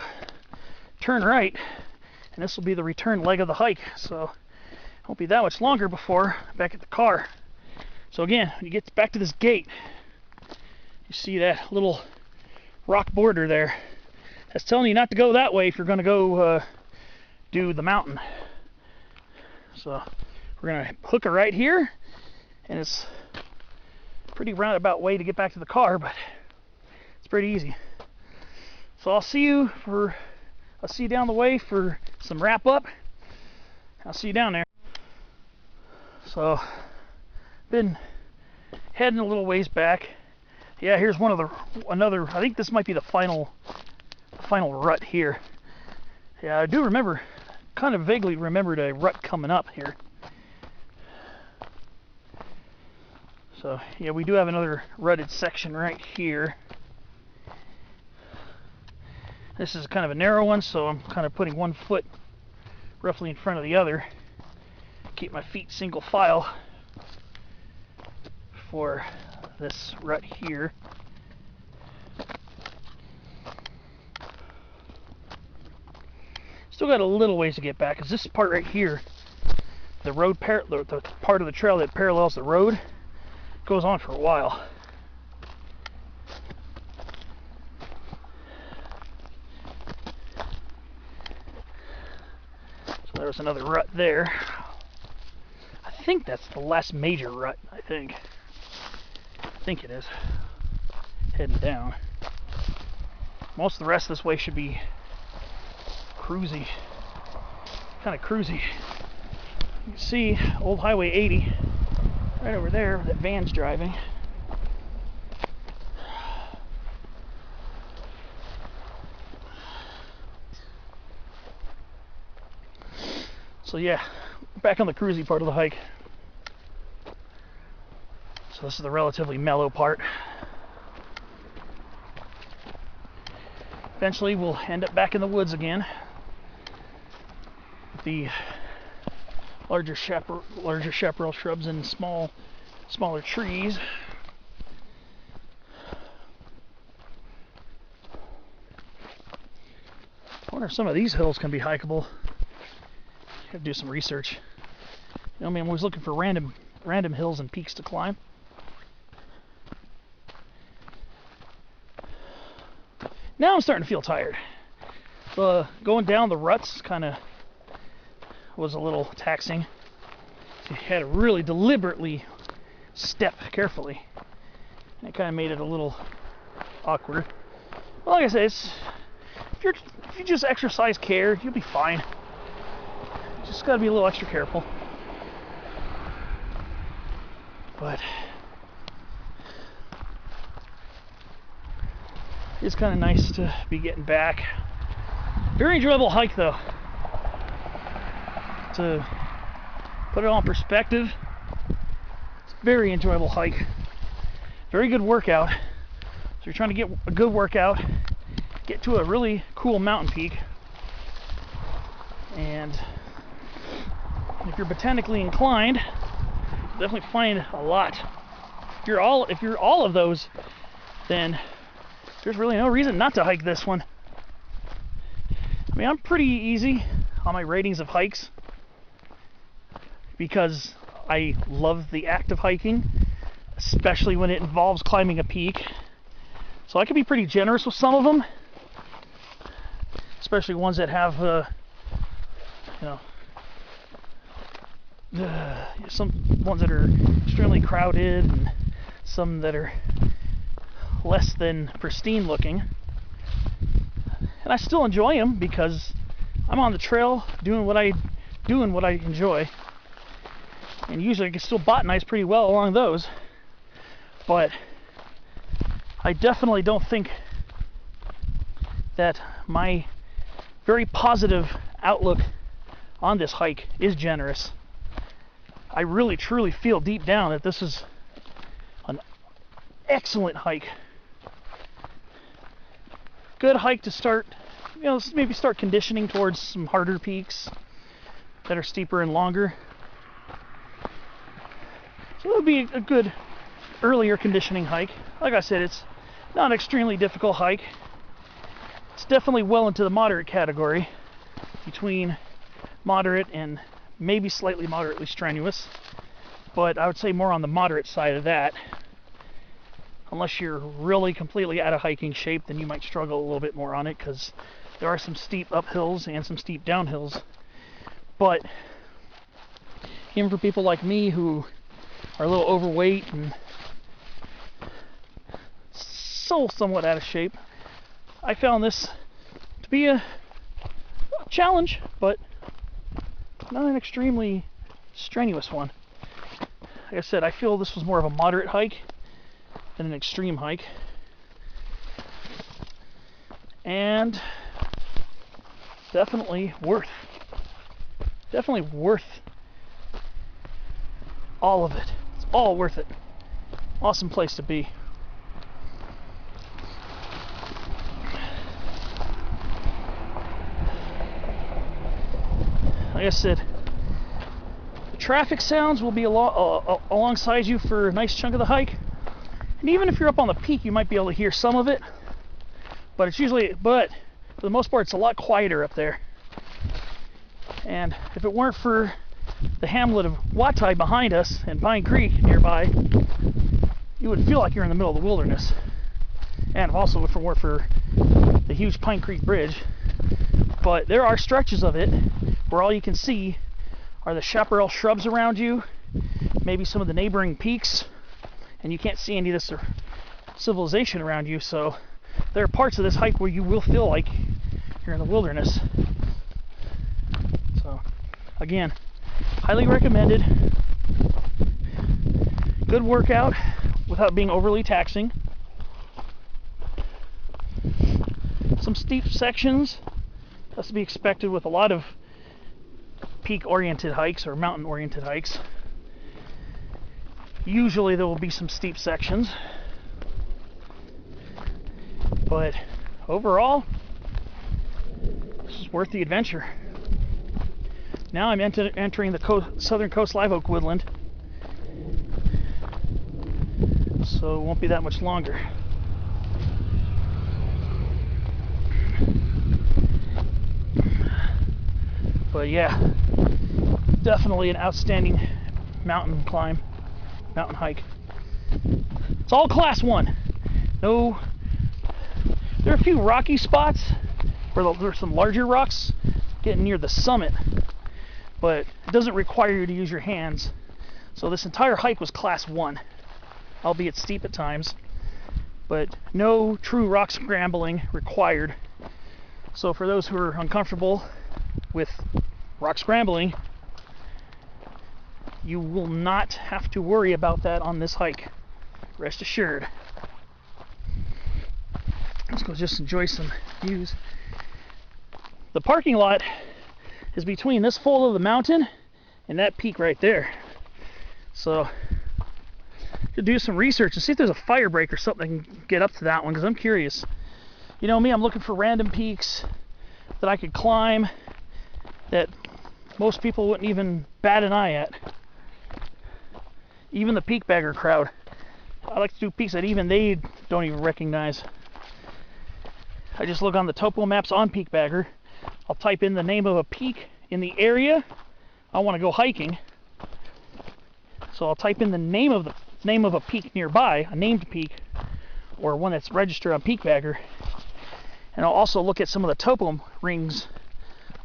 turn right and this will be the return leg of the hike, so it won't be that much longer before I'm back at the car. So again, when you get back to this gate, you see that little rock border there. That's telling you not to go that way if you're going to go do the mountain. So we're going to hook it right here, and it's a pretty roundabout way to get back to the car, but it's pretty easy. So I'll see you down the way for some wrap up. I'll see you down there. So been heading a little ways back. Yeah, here's another. I think this might be the final rut here. Yeah, I do remember, kind of vaguely remembered a rut coming up here. So yeah, we do have another rutted section right here. This is kind of a narrow one, so I'm kind of putting one foot roughly in front of the other. Keep my feet single file for this rut here. Still got a little ways to get back, because this part right here, the part of the trail that parallels the road, goes on for a while. So there's another rut there. I think that's the last major rut, I think it is. Heading down. Most of the rest of this way should be cruisy. Kind of cruisy. You can see old Highway 80 right over there that van's driving. So yeah, back on the cruisy part of the hike. So this is the relatively mellow part. Eventually we'll end up back in the woods again. With the larger chaparral shrubs and smaller trees. I wonder if some of these hills can be hikeable. Have to do some research. You know, I mean, I'm always looking for random hills and peaks to climb. Now I'm starting to feel tired. Going down the ruts kind of was a little taxing. So you had to really deliberately step carefully. And it kind of made it a little awkward. Well, like I said, if you just exercise care, you'll be fine. Just got to be a little extra careful. But it's kind of nice to be getting back. Very enjoyable hike, though. To put it all in perspective, it's a very enjoyable hike. Very good workout. So you're trying to get a good workout, get to a really cool mountain peak, and if you're botanically inclined, you'll definitely find a lot. If you're all of those, then there's really no reason not to hike this one. I mean, I'm pretty easy on my ratings of hikes because I love the act of hiking, especially when it involves climbing a peak. So I can be pretty generous with some of them, especially ones that have, some ones that are extremely crowded and some that are less than pristine looking. And I still enjoy them because I'm on the trail doing what I enjoy. And usually I can still botanize pretty well along those. But I definitely don't think that my very positive outlook on this hike is generous. I really truly feel deep down that this is an excellent hike. Good hike to start, maybe start conditioning towards some harder peaks that are steeper and longer. So it would be a good earlier conditioning hike. Like I said, it's not an extremely difficult hike. It's definitely well into the moderate category between moderate and maybe slightly moderately strenuous, but I would say more on the moderate side of that. Unless you're really completely out of hiking shape, then you might struggle a little bit more on it, because there are some steep uphills and some steep downhills. But even for people like me who are a little overweight and so somewhat out of shape, I found this to be a challenge, but not an extremely strenuous one. Like I said, I feel this was more of a moderate hike than an extreme hike, and definitely worth all of it. It's all worth it. Awesome place to be. Like I said, the traffic sounds will be alongside you for a nice chunk of the hike. And even if you're up on the peak, you might be able to hear some of it. But for the most part, it's a lot quieter up there. And if it weren't for the hamlet of Guatay behind us and Pine Creek nearby, you would feel like you're in the middle of the wilderness. And also if it weren't for the huge Pine Creek Bridge. But there are stretches of it where all you can see are the chaparral shrubs around you, maybe some of the neighboring peaks, and you can't see any of this civilization around you. So there are parts of this hike where you will feel like you're in the wilderness. So again, highly recommended. Good workout without being overly taxing. Some steep sections, that's to be expected with a lot of peak-oriented hikes or mountain-oriented hikes. Usually there will be some steep sections, but overall, this is worth the adventure. Now I'm entering the southern coast live oak woodland, so it won't be that much longer. But yeah, definitely an outstanding mountain hike. It's all class 1. No, there are a few rocky spots where there's some larger rocks getting near the summit, but it doesn't require you to use your hands. So this entire hike was class 1, albeit steep at times, but no true rock scrambling required. So for those who are uncomfortable with rock scrambling, you will not have to worry about that on this hike. Rest assured. Let's go just enjoy some views. The parking lot is between this fold of the mountain and that peak right there. So to do some research and see if there's a fire break or something that can get up to that one, because I'm curious. You know me, I'm looking for random peaks that I could climb that most people wouldn't even bat an eye at. Even the peak bagger crowd. I like to do peaks that even they don't even recognize. I just look on the topo maps on Peak Bagger. I'll type in the name of a peak in the area I want to go hiking. So I'll type in the name of a peak nearby, a named peak, or one that's registered on Peak Bagger. And I'll also look at some of the topo rings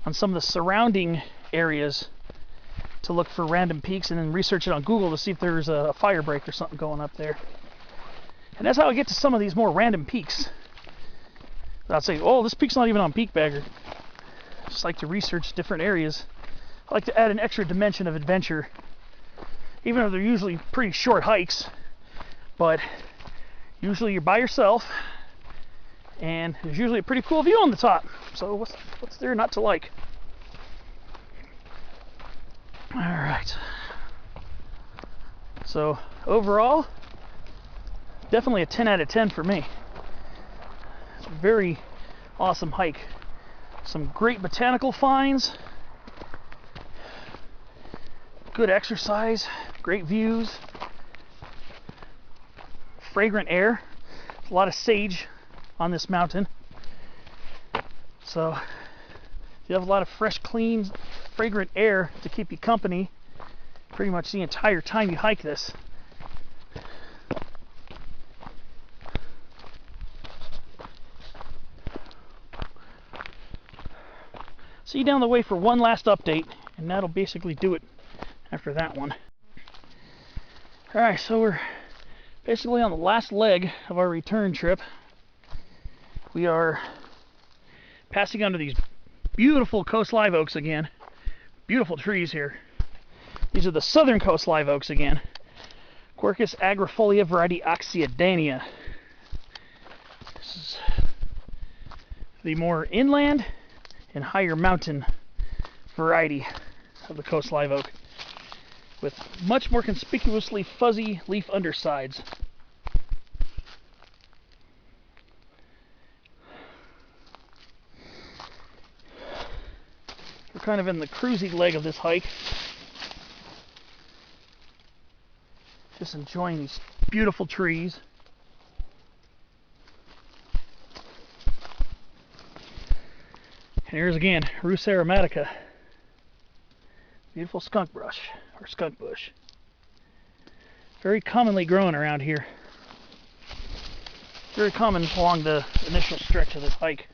on some of the surrounding areas to look for random peaks, and then research it on Google to see if there's a fire break or something going up there. And that's how I get to some of these more random peaks. I'd say, oh, this peak's not even on Peak Bagger. I just like to research different areas. I like to add an extra dimension of adventure, even though they're usually pretty short hikes. But usually you're by yourself, and there's usually a pretty cool view on the top. So what's there not to like? All right. So overall, definitely a 10 out of 10 for me. It's a very awesome hike. Some great botanical finds, good exercise, great views, fragrant air, a lot of sage on this mountain. So if you have a lot of fresh, clean fragrant air to keep you company pretty much the entire time you hike this. See you down the way for one last update, and that'll basically do it after that one. Alright, so we're basically on the last leg of our return trip. We are passing under these beautiful coast live oaks again. Beautiful trees here. These are the southern coast live oaks again. Quercus agrifolia variety Oxyadania. This is the more inland and higher mountain variety of the coast live oak, with much more conspicuously fuzzy leaf undersides. We're kind of in the cruisy leg of this hike. Just enjoying these beautiful trees. And here's again, Rhus aromatica. Beautiful skunk brush, or skunk bush. Very commonly grown around here. Very common along the initial stretch of this hike.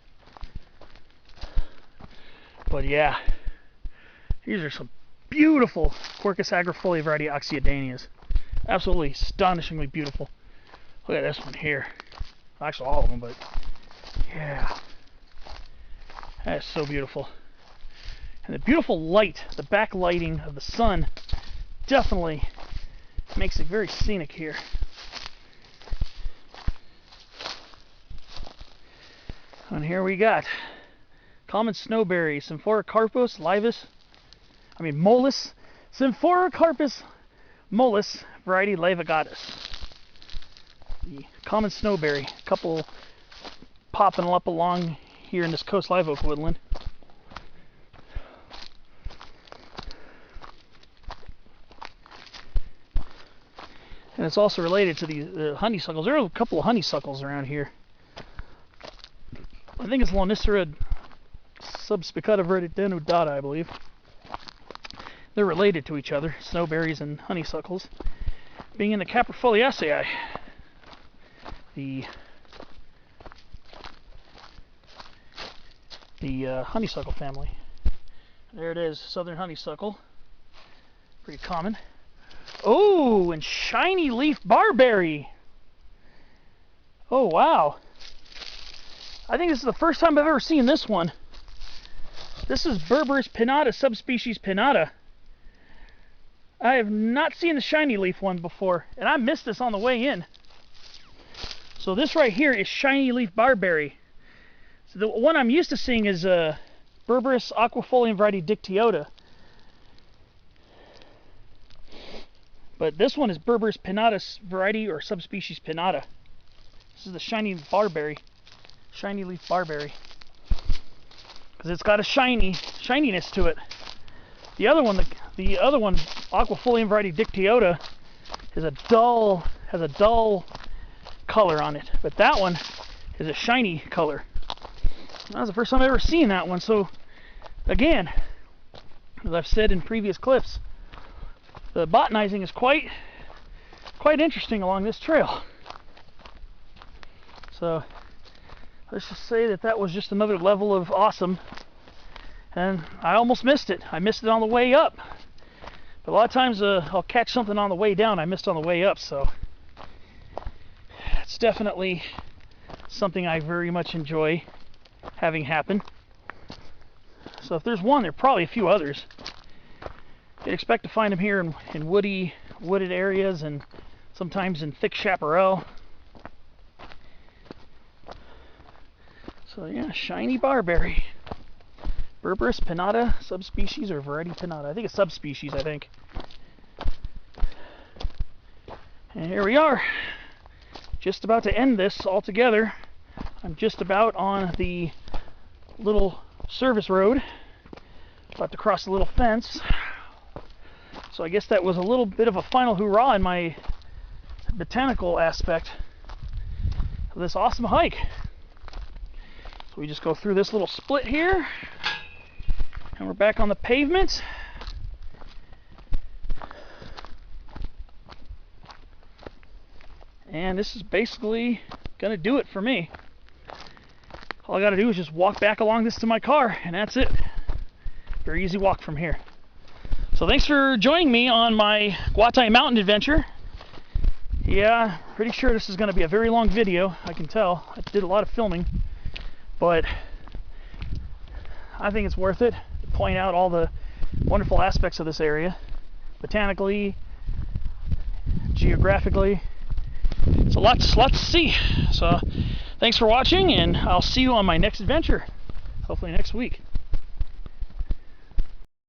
But yeah, these are some beautiful Quercus agrifolia variety Oxyadanias. Absolutely astonishingly beautiful. Look at this one here. Actually all of them, but yeah. That is so beautiful. And the beautiful light, the backlighting of the sun definitely makes it very scenic here. And here we got common snowberry, mollis, Symphoricarpus mollis, variety laevigatus. The common snowberry, a couple popping up along here in this coast live oak woodland. And it's also related to the honeysuckles. There are a couple of honeysuckles around here. I think it's Lonicera subspicata denudata, I believe. They're related to each other, snowberries and honeysuckles, being in the Caprifoliaceae, the honeysuckle family. There it is, southern honeysuckle, pretty common. Oh, and shiny leaf barberry. Oh wow! I think this is the first time I've ever seen this one. This is Berberis pinnata, subspecies pinnata. I have not seen the shiny leaf one before, and I missed this on the way in. So this right here is shiny leaf barberry. So the one I'm used to seeing is Berberis aquifolium variety dictyota. But this one is Berberis pinnatus variety or subspecies pinnata. This is the shiny barberry, shiny leaf barberry, because it's got a shininess to it. The other one, aquifolium variety dictyota, has a dull color on it, but that one is a shiny color. That was the first time I've ever seen that one. So again, as I've said in previous clips, the botanizing is quite interesting along this trail. So let's just say that was just another level of awesome. And I almost missed it. I missed it on the way up. But a lot of times I'll catch something on the way down I missed on the way up. So it's definitely something I very much enjoy having happen. So if there's one, there are probably a few others. You'd expect to find them here in wooded areas and sometimes in thick chaparral. So yeah, shiny barberry. Berberis pinnata, subspecies or variety pinnata. I think it's subspecies, I think. And here we are. Just about to end this altogether. I'm just about on the little service road. About to cross the little fence. So I guess that was a little bit of a final hurrah in my botanical aspect of this awesome hike. So we just go through this little split here. And we're back on the pavement. And this is basically gonna do it for me. All I gotta do is just walk back along this to my car, and that's it. Very easy walk from here. So thanks for joining me on my Guatay Mountain adventure. Yeah, pretty sure this is gonna be a very long video, I can tell. I did a lot of filming, but I think it's worth it to point out all the wonderful aspects of this area, botanically, geographically. It's a lot to see. So thanks for watching, and I'll see you on my next adventure, hopefully next week.